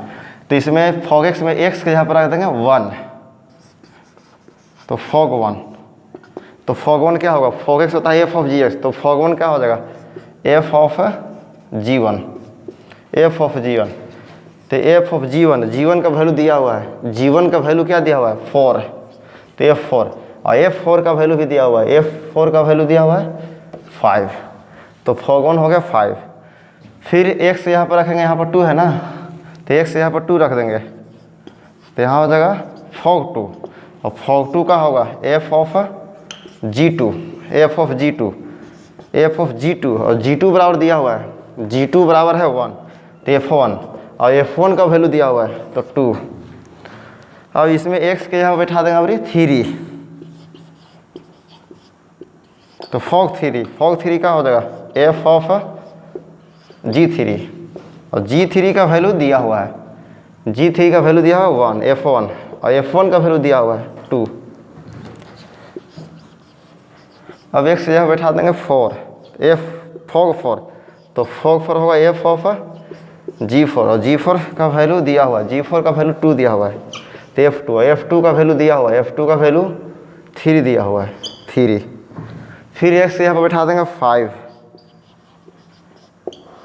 [SPEAKER 2] तो इसमें फॉग एक्स में x के यहाँ पर रख देंगे 1, तो फॉग 1, तो फॉग 1 क्या होगा, फॉग एक्स होता है एफ ऑफ जी एक्स, तो फॉग 1 क्या हो जाएगा f of g 1, f of g 1, तो एफ ऑफ जी 1, जी 1 का वैल्यू दिया हुआ है, जी 1 का वैल्यू क्या दिया हुआ है 4, तो एफ 4, और एफ 4 का वैल्यू भी दिया हुआ है, एफ 4 का वैल्यू दिया हुआ है 5, तो फॉग 1 हो गया 5। फिर एक्स यहाँ पर रखेंगे, यहाँ पर 2 है ना, तो एक्स यहाँ पर 2 रख देंगे, तो यहाँ हो जाएगा फॉग 2, और फॉग 2 का होगा f of g 2, f of g 2, f of g 2, और जी 2 बराबर दिया हुआ है, जी 2 बराबर है 1, तो एफ 1, और एफ 1 का वैल्यू दिया हुआ है तो 2। अब इसमें एक्स के यहाँ बैठा देंगे अभी 3, तो फॉग 3, फॉग 3 का हो जाएगा एफ ऑफ G3 और G3 का वैल्यू दिया हुआ है, G3 का वैल्यू दिया हुआ है 1 F1 और F1 का वैल्यू दिया हुआ है 2। अब एक से यह बैठा देंगे 4 F fog 4, तो fog 4 होगा F ऑफ G4 और G4 का वैल्यू दिया हुआ है, G4 का वैल्यू 2 दिया हुआ है, तो F2 का वैल्यू दिया हुआ है, F2 का वैल्यू 3 दिया हुआ है 3। फिर एक से यहाँ पर बैठा देंगे 5,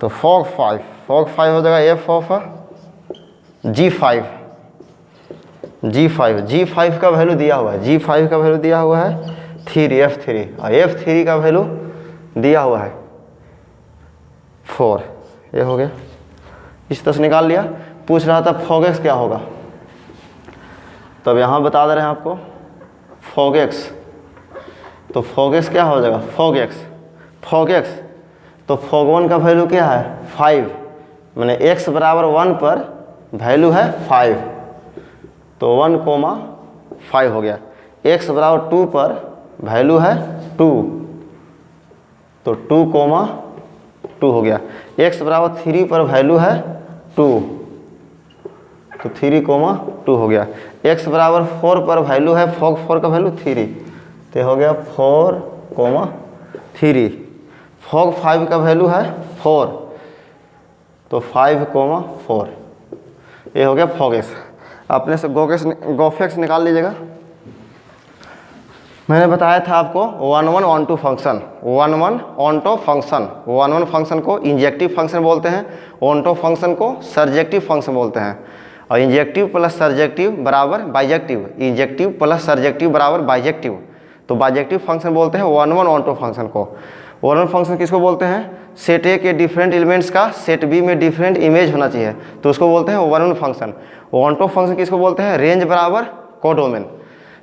[SPEAKER 2] तो fog 5 हो जाएगा F ऑफ G5 का वैल्यू दिया हुआ है, G5 का वैल्यू दिया हुआ है 3 F3 और F3 का वैल्यू दिया हुआ है 4। ये हो गया, इस तरह से निकाल लिया। पूछ रहा था fog x क्या होगा, तो अब यहाँ बता दे रहे हैं आपको fog x, तो fog x क्या हो जाएगा fog x, तो fog 1 का वैल्यू क्या है 5, मैंने x बराबर 1 पर वैल्यू है 5, तो 1,5 हो गया। x बराबर 2 पर वैल्यू है 2, तो 2,2 हो गया। x बराबर 3 पर वैल्यू है 2, तो 3,2 हो गया। x बराबर 4 पर वैल्यू है fog 4 का वैल्यू 3, तो हो गया 4,3। fog 5 का वैल्यू है 4, तो 5,4। ये हो गया fog x। अपने से गोफ x निकाल लीजिएगा। मैंने बताया था आपको 1,1,1,2 फंक्शन, 1,1 फंक्शन को इंजेक्टिव फंक्शन बोलते हैं, ऑनटो फंक्शन को सर्जेक्टिव फंक्शन बोलते हैं। और इंजेक्टिव प्लस सर्जेक्टिव बराबर बाइजेक्टिव, इंजेक्टिव प्लस सर्जेक्टिव बराबर बाइजेक्टिव, तो बाइजेक्टिव फंक्शन बोलते हैं 1,1,1,2 फंक्शन को। 1,1 फंक्शन किसको बोलते हैं, सेट ए के डिफरेंट एलिमेंट्स का सेट बी में डिफरेंट इमेज होना चाहिए, तो उसको बोलते हैं 1,1 फंक्शन। 1,2 फंक्शन किसको बोलते हैं, रेंज बराबर कोडोमेन।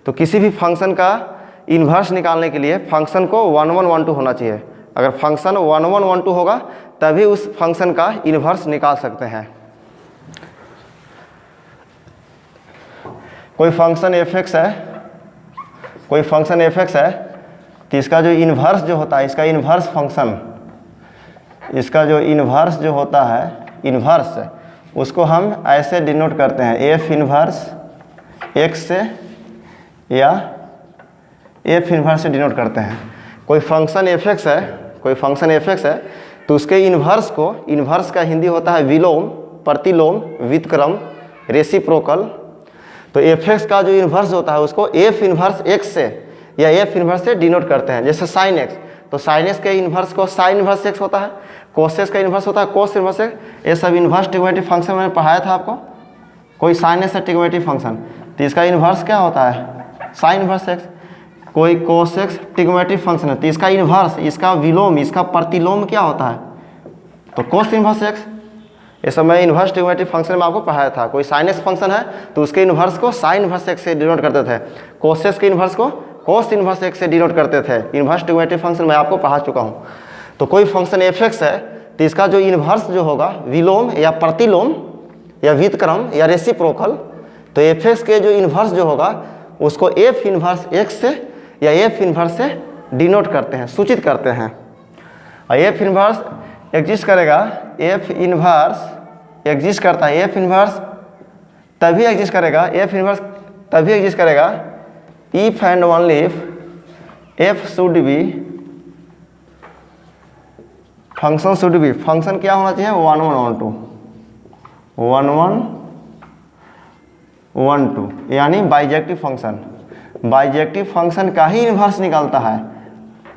[SPEAKER 2] तो किसी भी फंक्शन का इन्वर्स निकालने के लिए फंक्शन को 1,1,1,2 होना चाहिए। अगर फंक्शन 1,1,1,2 होगा तभी उस फंक्शन का इन्वर्स निकाल सकते हैं। कोई फंक्शन f(x) है, कोई फंक्शन f(x) है, तो इसका जो इन्वर्स जो होता है, इसका इन्वर्स फंक्शन, इसका जो इन्वर्स जो होता है, इन्वर्स उसको हम ऐसे डिनोट करते हैं f इन्वर्स x से या f इन्वर्स से डिनोट करते हैं। कोई फंक्शन f(x) है, कोई फंक्शन f(x) है, तो उसके इन्वर्स को, इन्वर्स का हिंदी होता है विलोम, प्रतिलोम, व्युत्क्रम, रेसिप्रोकल। तो f(x) का जो इन्वर्स होता है उसको f इन्वर्स x से या f इन्वर्स से डिनोट करते हैं। जैसे sin x, तो sin x के इन्वर्स को sin इन्वर्स x होता है, cos x का इन्वर्स होता है cos इन्वर्स x। ये सब इन्वर्स ट्रिग्नोमेट्रिक फंक्शन मैंने पढ़ाया था आपको। कोई sin x है ट्रिग्नोमेट्रिक फंक्शन, तो इसका इन्वर्स क्या होता है sin इन्वर्स x। कोई cos x ट्रिग्नोमेट्रिक फंक्शन है, तो इसका इन्वर्स, इसका विलोम, इसका प्रतिलोम क्या होता है, तो cos इन्वर्स x। ये सब मैं इन्वर्स ट्रिग्नोमेट्रिक फंक्शन में आपको पढ़ाया था। कोई sin x फंक्शन है तो उसके इन्वर्स को sin इन्वर्स x से डिनोट करते थे, cos x के इन्वर्स को cos इन्वर्स x से डिनोट करते थे। इन्वर्स ट्रिग्नोमेट्रिक फंक्शन मैं आपको पढ़ा चुका हूँ। तो कोई फंक्शन f(x) है, तो इसका जो इन्वर्स जो होगा विलोम या प्रतिलोम या व्युत्क्रम या रेसिप्रोकल, तो f(x) के जो इन्वर्स जो होगा उसको f इन्वर्स x से या f इन्वर्स से डिनोट करते हैं, सूचित करते हैं। और f इन्वर्स एग्जिस्ट करेगा, f इन्वर्स एग्जिस्ट करता है, f इन्वर्स तभी एग्जिस्ट करेगा, f इन्वर्स तभी एग्जिस्ट करेगा if and only if f should be, function should B, function क्या होना चाहिए 1,1,1,2 यानी बाइजेक्टिव फंक्शन। बाइजेक्टिव फंक्शन का ही इन्वर्स निकलता है,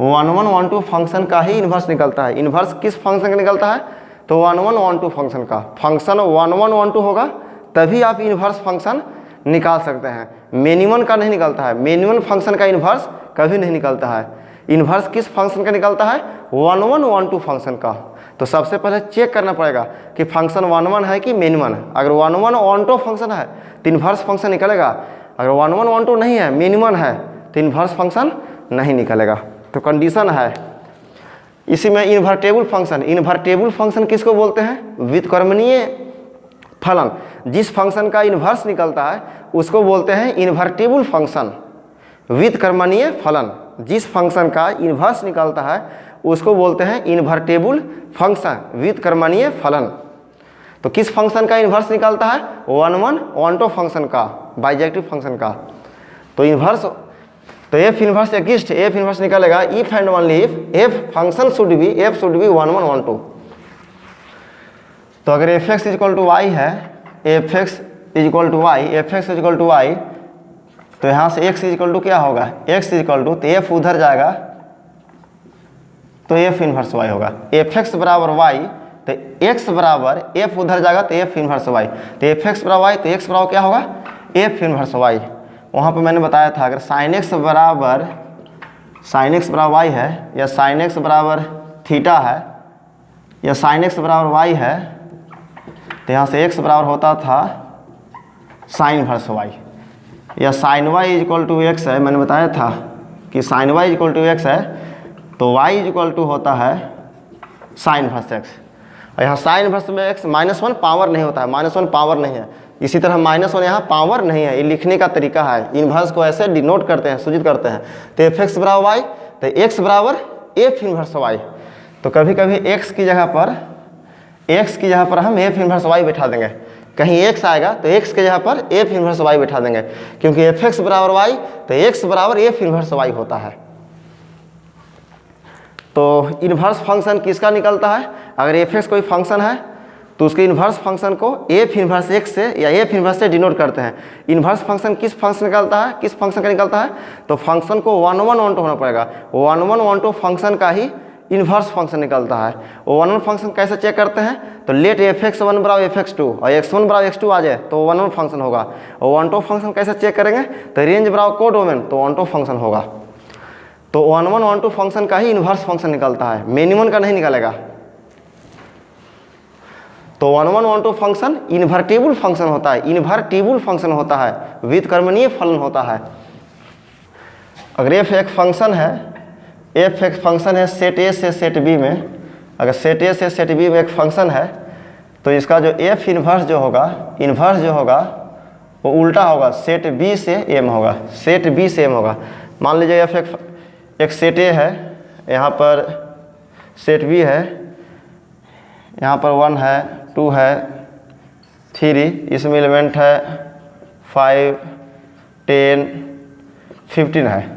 [SPEAKER 2] 1,1,1,2 फंक्शन का ही इन्वर्स निकलता है। इन्वर्स किस फंक्शन का निकलता है, तो 1,1,1,2 फंक्शन का। फंक्शन 1,1,1,2 होगा तभी आप इन्वर्स फंक्शन निकाल सकते हैं, मिनिमम का नहीं निकलता है। मिनिमम फंक्शन का इन्वर्स कभी नहीं निकलता है। इन्वर्स किस फंक्शन का निकलता है, 1,1,1,2 फंक्शन का। तो सबसे पहले चेक करना पड़ेगा कि फंक्शन 1,1 है कि मिनिमम है। अगर 1,1,1,2 फंक्शन है तो इन्वर्स फंक्शन निकलेगा, अगर 1,1,1,2 नहीं है, मिनिमम है, तो इन्वर्स फंक्शन नहीं निकलेगा। तो कंडीशन है। इसी में इन्वर्टेबल फंक्शन, इन्वर्टेबल फंक्शन किसको बोलते हैं, व्युत्क्रमणीय फलन। जिस फंक्शन का इन्वर्स निकलता है उसको बोलते हैं इन्वर्टेबल फंक्शन, व्युत्क्रमणीय फलन। जिस फंक्शन का इन्वर्स निकलता है उसको बोलते हैं इन्वर्टेबल फंक्शन व्युत्क्रमणीय फलन। तो किस फंक्शन का इन्वर्स निकलता है? 1 1 1 2 फंक्शन का, बाइजेक्टिव फंक्शन का। तो इन्वर्स, तो f inverse exist, f inverse निकलेगा if and only if f function should be 1 1 1 2। तो अगर f x is equal to y है, f x is equal to y, f x is equal to y, तो यहाँ से एक्स इजक्वल टू क्या होगा? X is equal to, तो एफ उधर जाएगा तो एफ इन्वर्स वाई होगा। एफ एक्स बराबर वाई, तो एक्स बराबर एफ उधर जाएगा तो एफ इन्वर्स वाई, तो एफ एक्स बराबर वाई, तो एक्स बराबर क्या होगा? F inverse y. वहाँ पे मैंने बताया था अगर साइन एक्स बराबर वाई है, या साइन एक्स बराबर थीटा है, या साइन एक्स बराबर वाई है, तो यहाँ से एक्स बराबर होता था साइन इन्वर्स वाई, या sine y is equal to x है। मैंने बताया था कि sine y is equal to x है, तो वाई इजक्वल टू होता है साइन इन्वर्स एक्स। और यहाँ साइन इन्वर्स में एक्स -1 पावर नहीं होता है, -1 पावर नहीं है। इसी तरह -1 यहाँ पावर नहीं है, ये लिखने का तरीका है। इन्वर्स को ऐसे डिनोट करते हैं, सूचित करते हैं। तो एफ एक्स बराबर वाई, तो एक्स बराबर एफ इन्वर्स वाई। तो कभी कभी एक्स की जगह पर हम एफ इन्वर्स वाई बैठा देंगे। कहीं एक्स आएगा तो एक्स के जगह पर एफ इन्वर्स वाई बैठा देंगे, क्योंकि एफ एक्स बराबर वाई तो एक्स बराबर एफ इन्वर्स वाई होता है। तो इन्वर्स फंक्शन किसका निकलता है? अगर एफ एक्स कोई फंक्शन है तो उसके इन्वर्स फंक्शन को एफ इन्वर्स एक्स से या एफ इन्वर्स से डिनोट करते हैं। इन्वर्स फंक्शन किस फंक्शन निकलता है, किस फंक्शन का निकलता है? तो फंक्शन को 1 1 1 2 होना पड़ेगा। 1 1 1 2 फंक्शन का ही इन्वर्स फंक्शन निकलता है। 1 1 फंक्शन कैसे चेक करते हैं? तो लेट एफ एक्स 1 बराबर एफ एक्स 2 और एक्स 1 बराबर एक्स 2 आ जाए तो 1 1 फंक्शन होगा। और 1 2 फंक्शन कैसे चेक करेंगे? तो रेंज बराबर कोडोमेन, तो 1 2 फंक्शन होगा। तो 1 1 1 2 फंक्शन का ही इन्वर्स फंक्शन निकलता है, मिनिमम का नहीं निकलेगा। तो 1 1 1 2 फंक्शन इन्वर्टेबल फंक्शन होता है, इन्वर्टेबल फंक्शन होता है, व्युत्क्रमणीय फलन होता है। अगर एफ एक फंक्शन है, एफ एक फंक्शन है सेट ए से सेट बी में, अगर सेट ए से सेट बी में एक फंक्शन है तो इसका जो एफ इन्वर्स जो होगा वो उल्टा होगा, सेट बी से एम होगा, सेट बी से एम होगा। मान लीजिए एफ एक सेट ए है, यहाँ पर सेट बी है, यहाँ पर 1 है, 2 है, 3, इसमें एलिमेंट है 5, 10, 15 है।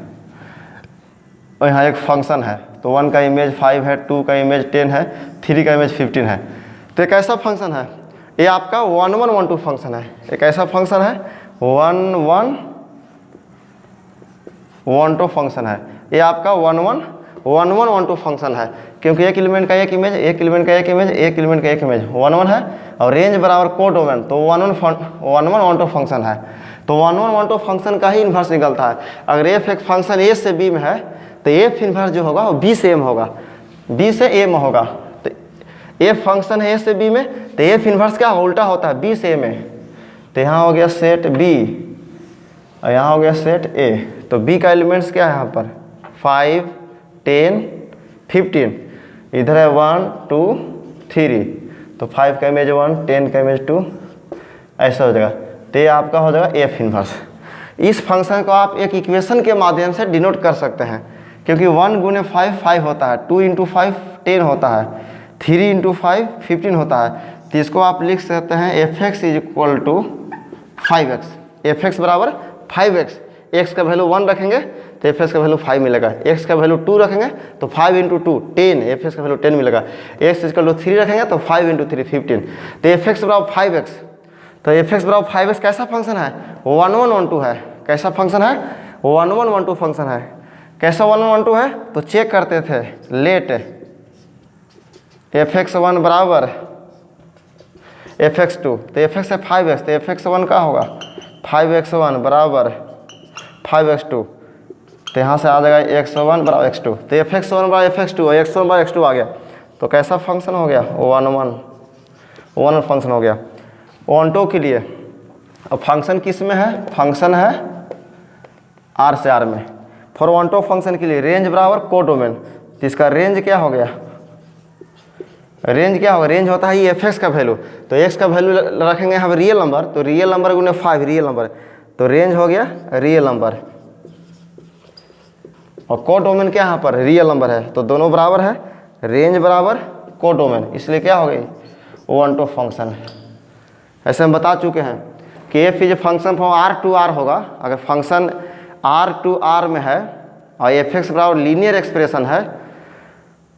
[SPEAKER 2] और यहाँ एक फंक्शन है, तो 1 का इमेज 5 है, 2 का इमेज 10 है, 3 का इमेज 15 है। तो एक ऐसा फंक्शन है, ये आपका 1 1 1 2 फंक्शन है। एक ऐसा फंक्शन है 1 1 1 2 फंक्शन है, ये आपका 1 1 1 1 1 2 फंक्शन है, क्योंकि एक एलिमेंट का एक इमेज, एक एलिमेंट का एक इमेज, एक एलिमेंट का एक इमेज 1 1 है, और रेंज बराबर कोडोमेन, तो 1 1 1 2 फंक्शन है। तो 1 1 1 2 फंक्शन का ही इन्वर्स निकलता है। अगर एफ एक फंक्शन ए से बी में है तो एफ इन्वर्स जो होगा वो बी से एम होगा, बी से एम होगा। तो एफ फंक्शन है ए से बी में, तो एफ इन्वर्स क्या उल्टा होता है, बी से ए में। तो यहाँ हो गया सेट बी और यहाँ हो गया सेट ए। तो बी का एलिमेंट्स क्या है यहाँ पर 5, 10, 15, इधर है 1 2 3, तो 5 का इमेज 1, 10 का इमेज 2, ऐसा हो जाएगा। तो ये आपका हो जाएगा एफ इन्वर्स। इस फंक्शन को आप एक इक्वेशन के माध्यम से डिनोट कर सकते हैं, क्योंकि 1 गुने 5 5 होता है, 2 इंटू 5 10 होता है, 3 इंटू 5 15 होता है। तो इसको आप लिख सकते हैं f x is equal to 5x, f x बराबर 5x। एक्स का वैल्यू 1 रखेंगे तो एफ एक्स का वैल्यू 5 मिलेगा, एक्स का वैल्यू 2 रखेंगे तो 5 इंटू 2 10, एफ एक्स का वैल्यू 10 मिलेगा। एक्स इजक्वल टू 3 रखेंगे तो 5 इंटू 3 15, तो एफ एक्स बराबर 5x। तो एफ एक्स बराबर 5x कैसा फंक्शन है? 1 1 1 2 है। कैसा फंक्शन है? 1 1 1 2 फंक्शन है। कैसा 1 1 1 2 है? तो चेक करते थे, लेट एफ एक्स 1 बराबर एफ एक्स 2, तो एफ एक्स है 5x, तो एफ एक्स 1 का होगा 5x1 बराबर 5x2, तो यहाँ से आ जाएगा x1 बराबर x2, तो एफ एक्स 1 बराबर एफ एक्स 2 और x1 बराबर x2 आ गया। तो कैसा फंक्शन हो गया? 1 1 फंक्शन हो गया। 1 2 के लिए अब फंक्शन किस में है? फंक्शन है R से R में। फॉर 1 2 फंक्शन के लिए रेंज बराबर कोडोमेन, तो इसका रेंज क्या हो गया? रेंज क्या होगा? रेंज होता है ये एफ एक्स का वैल्यू, तो एक्स का वैल्यू रखेंगे यहाँ पर रियल नंबर, तो रियल नंबर गुने 5 रियल नंबर, तो रेंज हो गया रियल नंबर। और कोडोमेन क्या यहाँ पर रियल नंबर है, तो दोनों बराबर है, रेंज बराबर कोडोमेन, इसलिए क्या हो गई वन टू फंक्शन। ऐसे हम बता चुके हैं कि f is a function from are to R होगा। अगर फंक्शन आर टू आर में है और एफ एक्स बराबर लीनियर एक्सप्रेशन है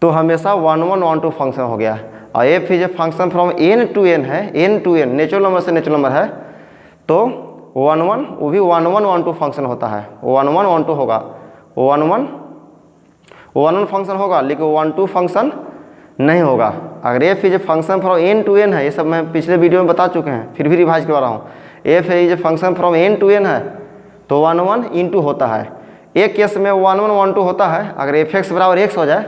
[SPEAKER 2] तो हमेशा 1 1 1 2 फंक्शन हो गया। और f is a function from N to N है, N to N natural number से नेचुरल नंबर है, तो 1 1 वो भी 1 1 1 2 फंक्शन होता है, 1 1 1 2 होगा, 1 1 फंक्शन होगा, लेकिन 1 2 फंक्शन नहीं होगा। अगर f is a function from N to N है, ये सब मैं पिछले वीडियो में बता चुके हैं, फिर भी रिवाइज करवा रहा हूँ। F is a function from N to N है तो 1 1 इंटू होता है। एक केस में 1 1 1 2 होता है, अगर एफ एक्स बराबर एक्स हो जाए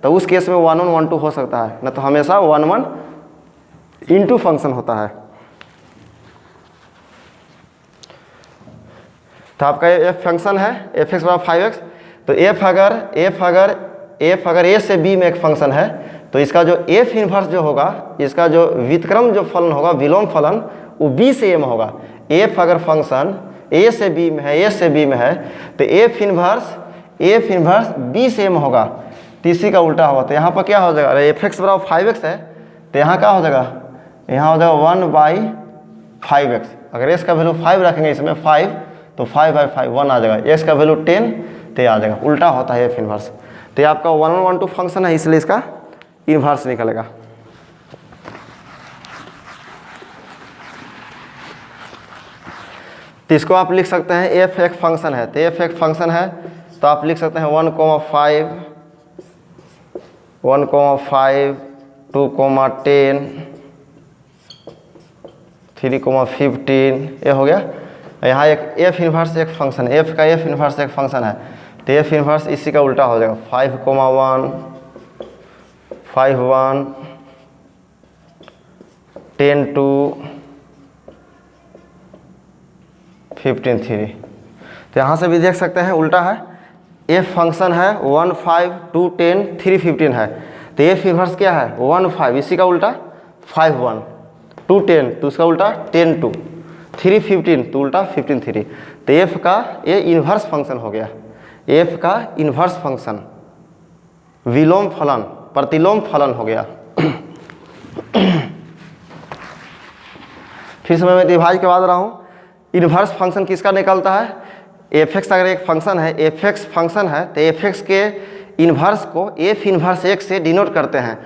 [SPEAKER 2] तो उस केस में 1 1 1 2 हो सकता है, न तो हमेशा 1 1 इंटू फंक्शन होता है। तो आपका एफ फंक्शन है एफ एक्स बराबर 5x, तो एफ अगर ए से बी में एक फंक्शन है तो इसका जो एफ इन्वर्स जो होगा, इसका जो व्युत्क्रम जो फलन होगा, विलोम फलन, वो बी से ए में होगा। एफ अगर फंक्शन ए से बी में है, ए से बी में है तो एफ इन्वर्स बी से ए में होगा, तीसरी का उल्टा होगा। तो यहाँ पर क्या हो जाएगा, अरे एफ एक्स बराबर 5x है तो यहाँ क्या हो जाएगा, यहाँ हो जाएगा 1/5x। अगर एस का वैल्यू 5 रखेंगे इसमें 5 तो 5/5 1 आ जाएगा, एस का वैल्यू 10 तो आ जाएगा, उल्टा होता है एफ इन्वर्स। तो ये आपका 1 1 1 2 फंक्शन है, इसलिए इसका इन्वर्स निकलेगा। तो इसको आप लिख सकते हैं एफ एक फंक्शन है, तो एफ एक फंक्शन है तो आप लिख सकते हैं 1,5 1,5 2,10 3,15 ये हो गया। यहाँ एक एफ इन्वर्स एक फंक्शन, एफ का एफ इन्वर्स एक फंक्शन है, तो एफ इन्वर्स इसी का उल्टा हो जाएगा 5,1 5,1 10,2 15,3। तो यहाँ से भी देख सकते हैं उल्टा है, एफ फंक्शन है 1 5 2 10 3 15 है, तो एफ इन्वर्स क्या है 1 5, इसी का उल्टा 5 1 2 10 तो उसका उल्टा 10 2 3 15 तो उल्टा 15 3। तो एफ का ये इन्वर्स फंक्शन हो गया, एफ का इन्वर्स फंक्शन विलोम फलन प्रतिलोम फलन हो गया। फिर से मैं डिवाइड करवा दे रहा हूँ, इन्वर्स फंक्शन किसका निकलता है, एफ एक्स अगर एक फंक्शन है, एफ एक्स फंक्शन है तो एफ एक्स के इन्वर्स को एफ इन्वर्स एक्स से डिनोट करते हैं।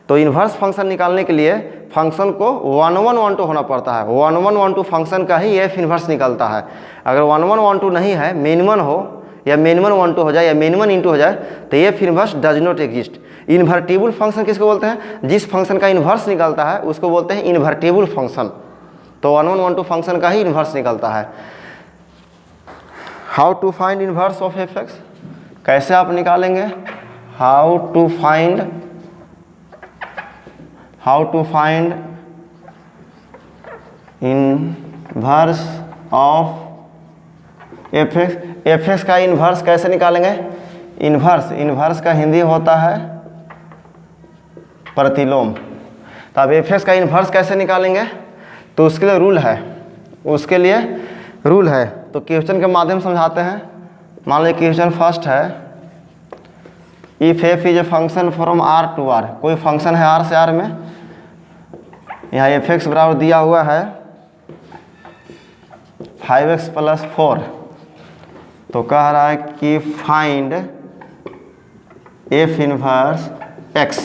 [SPEAKER 2] तो इन्वर्स फंक्शन निकालने के लिए फंक्शन को 1 1 1 2 होना पड़ता है, 1 1 1 2 फंक्शन का ही एफ इन्वर्स निकलता है। अगर 1 1 1 2 नहीं है, मिनिमम हो या मिनिमम 1 2 हो जाए या मिनिमम इंटू हो जाए तो f inverse does not exist. Invertible function किसको बोलते हैं, जिस फंक्शन का इन्वर्स निकलता है उसको बोलते हैं इन्वर्टिबल फंक्शन। तो 1 1 1 2 फंक्शन का ही इन्वर्स निकलता है। How to find inverse of f x, कैसे आप निकालेंगे, how to find inverse of f x. F x का इन्वर्स कैसे निकालेंगे, इन्वर्स का हिंदी होता है प्रतिलोम। तो अब एफ एक्स का इन्वर्स कैसे निकालेंगे, तो उसके लिए रूल है, तो क्वेश्चन के माध्यम समझाते हैं। मान लीजिए क्वेश्चन फर्स्ट है, if f is a function from are to R, कोई फंक्शन है आर से आर में, यहाँ एफ एक्स बराबर दिया हुआ है 5x + 4, तो कह रहा है कि find f inverse x,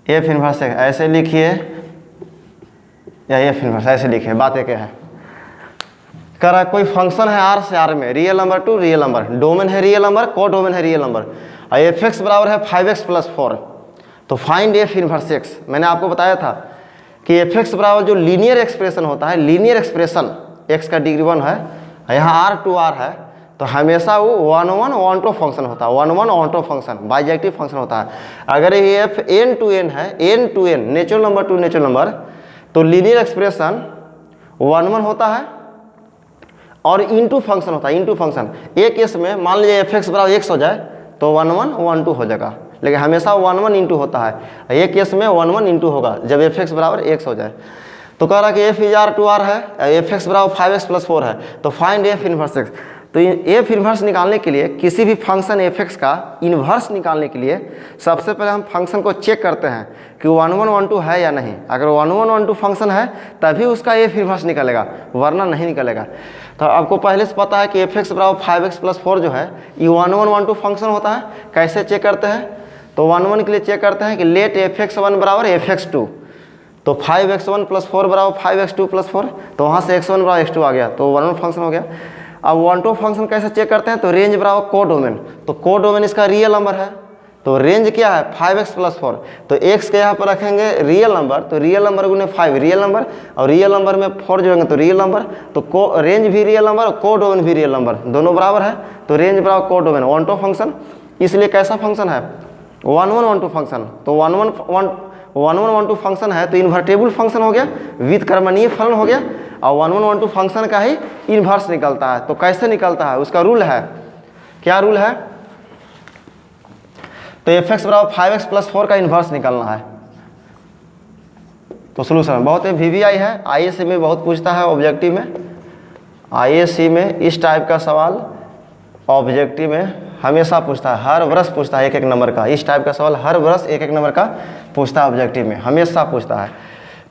[SPEAKER 2] F inverse x ऐसे लिखिए या एफ इन्वर्स ऐसे लिखिए, बात एक है। कह रहा है कोई फंक्शन है आर से आर में, real number two real number, domain है रियल नंबर, को डोमेन है रियल नंबर, और एफ एक्स बराबर है 5x + 4, तो फाइंड एफ इन्वर्स एक्स। मैंने आपको बताया था कि एफ एक्स बराबर जो लीनियर एक्सप्रेशन होता है, लीनियर एक्सप्रेशन एक्स का डिग्री 1 है, यहाँ आर टू आर है, तो हमेशा वो 1 1 1 2 फंक्शन होता है, 1 1 1 2 फंक्शन बाइजेक्टिव फंक्शन होता है। अगर ये एफ एन टू एन है, N to N natural number to natural number, तो लीनियर एक्सप्रेशन 1 1 होता है और इनटू फंक्शन होता है, इनटू फंक्शन। एक केस में मान लीजिए एफ एक्स बराबर x हो जाए तो 1 1 1 2 हो जाएगा, लेकिन हमेशा 1 1 इंटू होता है, एक केस में 1 1 इंटू होगा जब एफ एक्स बराबर x हो जाए। तो कह रहा है कि f is R to are है, एफ एक्स बराबर 5x + 4 है, तो फाइंड एफ इन्वर्स एक्स। तो एफ इन्वर्स निकालने के लिए, किसी भी फंक्शन एफ एक्स का इन्वर्स निकालने के लिए सबसे पहले हम फंक्शन को चेक करते हैं कि 1112 है या नहीं। अगर 1112 फंक्शन है तभी उसका एफ इन्वर्स निकलेगा, वरना नहीं निकलेगा। तो आपको पहले से पता है कि एफ एक्स बराबर 5x + 4 जो है ये 1112 फंक्शन होता है। कैसे चेक करते हैं? तो 11 के लिए चेक करते हैं कि लेट fx1 बराबर fx2, तो 5x1 + 4 बराबर 5x2 + 4, तो वहाँ से x1 बराबर x2 आ गया, तो 11 फंक्शन हो गया। अब 12 फंक्शन कैसे चेक करते हैं? तो रेंज बराबर कोडोमेन, तो कोडोमेन इसका रियल नंबर है, तो रेंज क्या है 5x + 4, तो x के यहाँ पर रखेंगे रियल नंबर, तो रियल नंबर गुने 5 रियल नंबर, और रियल नंबर में 4 जोड़ेंगे तो रियल नंबर, तो रेंज भी रियल नंबर और कोडोमेन भी रियल नंबर, दोनों बराबर है, तो रेंज बराबर कोडोमेन 12 फंक्शन। इसलिए कैसा फंक्शन है? 1112 फंक्शन। तो 1112 फंक्शन है तो इन्वर्टेबल फंक्शन हो गया, विद कर्मणीय फलन हो गया, और 1112 फंक्शन का ही इन्वर्स निकलता है। तो कैसे निकलता है? उसका रूल है, क्या रूल है? तो एफ एक्स बराबर 5x + 4 का इन्वर्स निकालना है। तो सोल्यूशन बहुत VVI है, IAC में बहुत पूछता है ऑब्जेक्टिव में, IAC में इस टाइप का सवाल ऑब्जेक्टिव में हमेशा पूछता है, हर वर्ष पूछता है 1-1 नंबर का। इस टाइप का सवाल हर वर्ष 1-1 नंबर का पूछता है ऑब्जेक्टिव में, हमेशा पूछता है।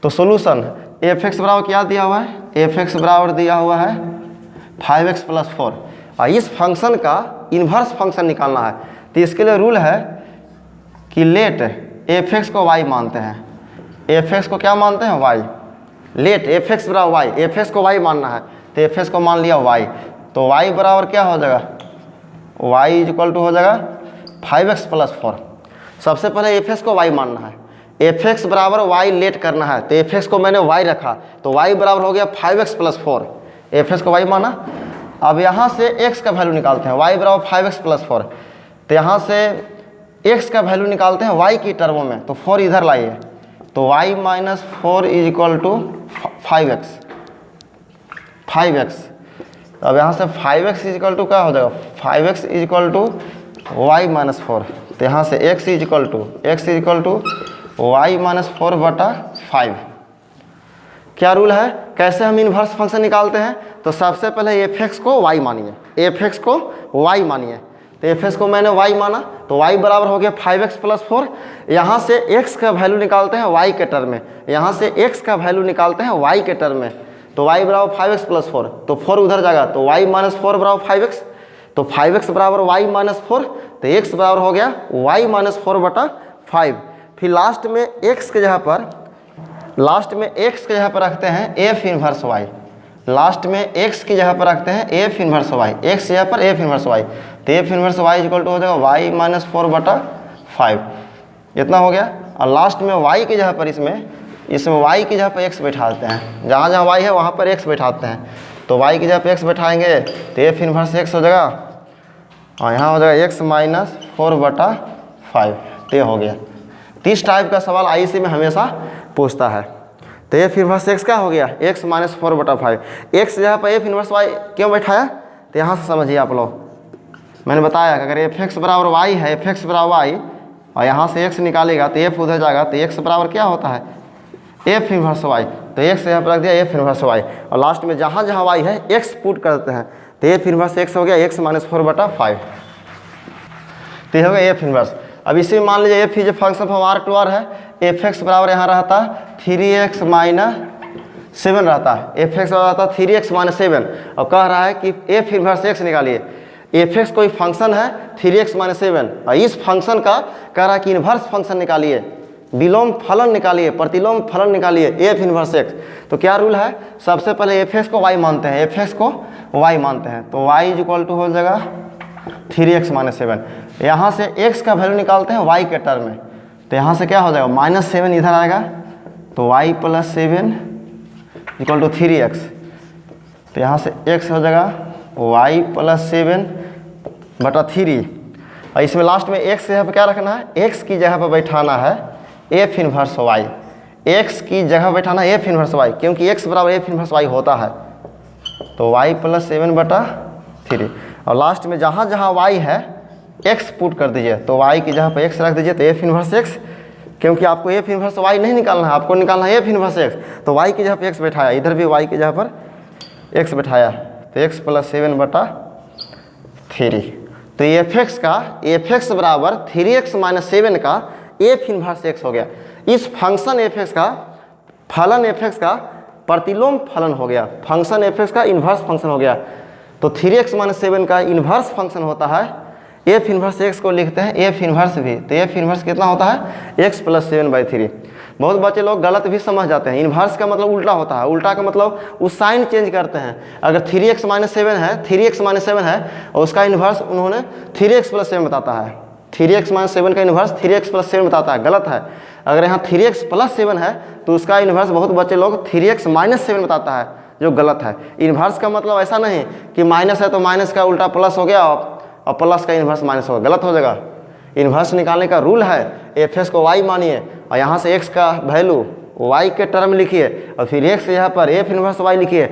[SPEAKER 2] तो सोल्यूशन एफ एक्स बराबर क्या दिया हुआ है? एफ एक्स बराबर दिया हुआ है 5x + 4, और इस फंक्शन का इन्वर्स फंक्शन निकालना है। तो इसके लिए रूल है कि लेट एफ एक्स को y मानते हैं, एफ एक्स को क्या मानते हैं? y। लेट एफ एक्स बराबर y, एफ एक्स को y मानना है, तो एफ एक्स को मान लिया y, तो y बराबर क्या हो जाएगा? y = हो जाएगा 5x + 4। सबसे पहले एफ एक्स को y मानना है, एफ एक्स बराबर y लेट करना है, तो एफ एक्स को मैंने y रखा, तो y बराबर हो गया 5x + 4, एफ एक्स को y माना। अब यहाँ से x का वैल्यू निकालते हैं, y बराबर 5x + 4, तो यहाँ से x का वैल्यू निकालते हैं y की टर्मों में, तो 4 इधर लाइए, तो y - 4 = 5x। अब यहाँ से 5x = क्या हो जाएगा? 5x = y - 4, तो यहाँ से x = y - 4/5। क्या रूल है? कैसे हम इन्वर्स फंक्शन निकालते हैं? तो सबसे पहले एफ एक्स को y मानिए, एफ एक्स को y मानिए, तो एफ एक्स को मैंने y माना, तो y बराबर हो गया 5x + 4। यहाँ से x का वैल्यू निकालते हैं y के टर्म में, यहाँ से x का वैल्यू निकालते हैं y के टर्म में, तो y बराबर 5x + 4, तो 4 उधर जाएगा, तो y - 4 बराबर 5x, तो 5x बराबर y - 4, तो x बराबर हो गया y - 4/5। फिर लास्ट में x के जगह पर रखते हैं f इन्वर्स y, लास्ट में x की जगह पर रखते हैं f इन्वर्स y, x जगह पर f इन्वर्स y, तो f इन्वर्स y = हो जाएगा y - 4/5, इतना हो गया। और लास्ट में y की जगह पर इसमें y की जगह पर x बैठा देते हैं, जहाँ जहाँ y है वहाँ पर x बैठाते हैं, तो y की जगह पर x बैठाएंगे तो f इन्वर्स x हो जाएगा, और यहाँ हो जाएगा x - 4/5, तो हो गया। 30 टाइप का सवाल IAC में हमेशा पूछता है। तो एफ इन्वर्स x क्या हो गया? x - 4/5। x जगह पर एफ इन्वर्स y क्यों बैठाया? तो यहाँ से समझिए आप लोग, मैंने बताया कि अगर एफ एक्स बराबर y है, एफ एक्स बराबर y, और यहाँ से x निकालेगा तो f उधर जाएगा, तो x बराबर क्या होता है? f इन्वर्स y, तो x यहाँ पर रख दिया f इन्वर्स y, और लास्ट में जहाँ जहाँ y है x पुट कर देते हैं, तो f इन्वर्स x हो गया x - 4/5, तो ये हो गया f इन्वर्स। अब इसी में मान लीजिए f is a function from R to R है, एफ एक्स बराबर यहाँ रहता 3x - 7 रहता है, एफ एक्स बराबर रहता 3x - 7, और कह रहा है कि f इन्वर्स x निकालिए। एफ एक्स कोई फंक्शन है 3x - 7, और इस फंक्शन का कह रहा है कि इन्वर्स फंक्शन निकालिए, विलोम फलन निकालिए, प्रतिलोम फलन निकालिए एफ इन्वर्स x। तो क्या रूल है? सबसे पहले एफ एक्स को y मानते हैं, एफ एक्स को y मानते हैं, तो y = हो जाएगा 3x - 7। यहाँ से x का वैल्यू निकालते हैं y के टर्म में, तो यहाँ से क्या हो जाएगा? -7 इधर आएगा, तो y + 7 = 3x, तो यहाँ से x हो जाएगा y + 7/3, और इसमें लास्ट में x जगह पर क्या रखना है? x की जगह पर बैठाना है f इन्वर्स y, x की जगह बैठाना है f इन्वर्स y, क्योंकि x बराबर f इन्वर्स y होता है, तो y + 7/3, और लास्ट में जहाँ जहाँ y है x पुट कर दीजिए, तो y की जगह पर x रख दीजिए, तो f इन्वर्स x, क्योंकि आपको f इन्वर्स y नहीं निकालना है, आपको निकालना है f इन्वर्स x, तो y की जगह पर x बैठाया, इधर भी y की जगह पर x बैठाया, तो x + 7/3 3। तो एफ एक्स बराबर 3x माइनस 7 का एफ इन्वर्स एक्स हो गया। इस फंक्शन एफ एक्स का फलन एफ एक्स का प्रतिलोम फलन हो गया, फंक्शन एफ एक्स का इन्वर्स फंक्शन हो गया। तो 3x माइनस 7 का इन्वर्स फंक्शन होता है, एफ इन्वर्स एक्स को लिखते हैं एफ इन्वर्स भी। तो एफ इन्वर्स कितना होता है x प्लस 7/3। बहुत बच्चे लोग गलत भी समझ जाते हैं, इन्वर्स का मतलब उल्टा होता है, उल्टा का मतलब उस साइन चेंज करते हैं। अगर 3x माइनस 7 है, 3x माइनस 7 है और उसका इन्वर्स उन्होंने 3x प्लस 7 बताता है, 3x माइनस 7 का इन्वर्स 3x प्लस 7 बताता है, गलत है। अगर यहाँ 3x प्लस 7 है तो उसका इन्वर्स बहुत बच्चे लोग 3x माइनस 7 बताता है, जो गलत है। इन्वर्स का मतलब ऐसा नहीं कि माइनस है तो माइनस का उल्टा प्लस हो गया और प्लस का इन्वर्स माइनस होगा, गलत हो जाएगा। इन्वर्स निकालने का रूल है, एफ एक्स को वाई मानिए और यहाँ से एक्स का वैल्यू वाई के टर्म लिखिए और फिर एक्स यहाँ पर एफ इन्वर्स वाई लिखिए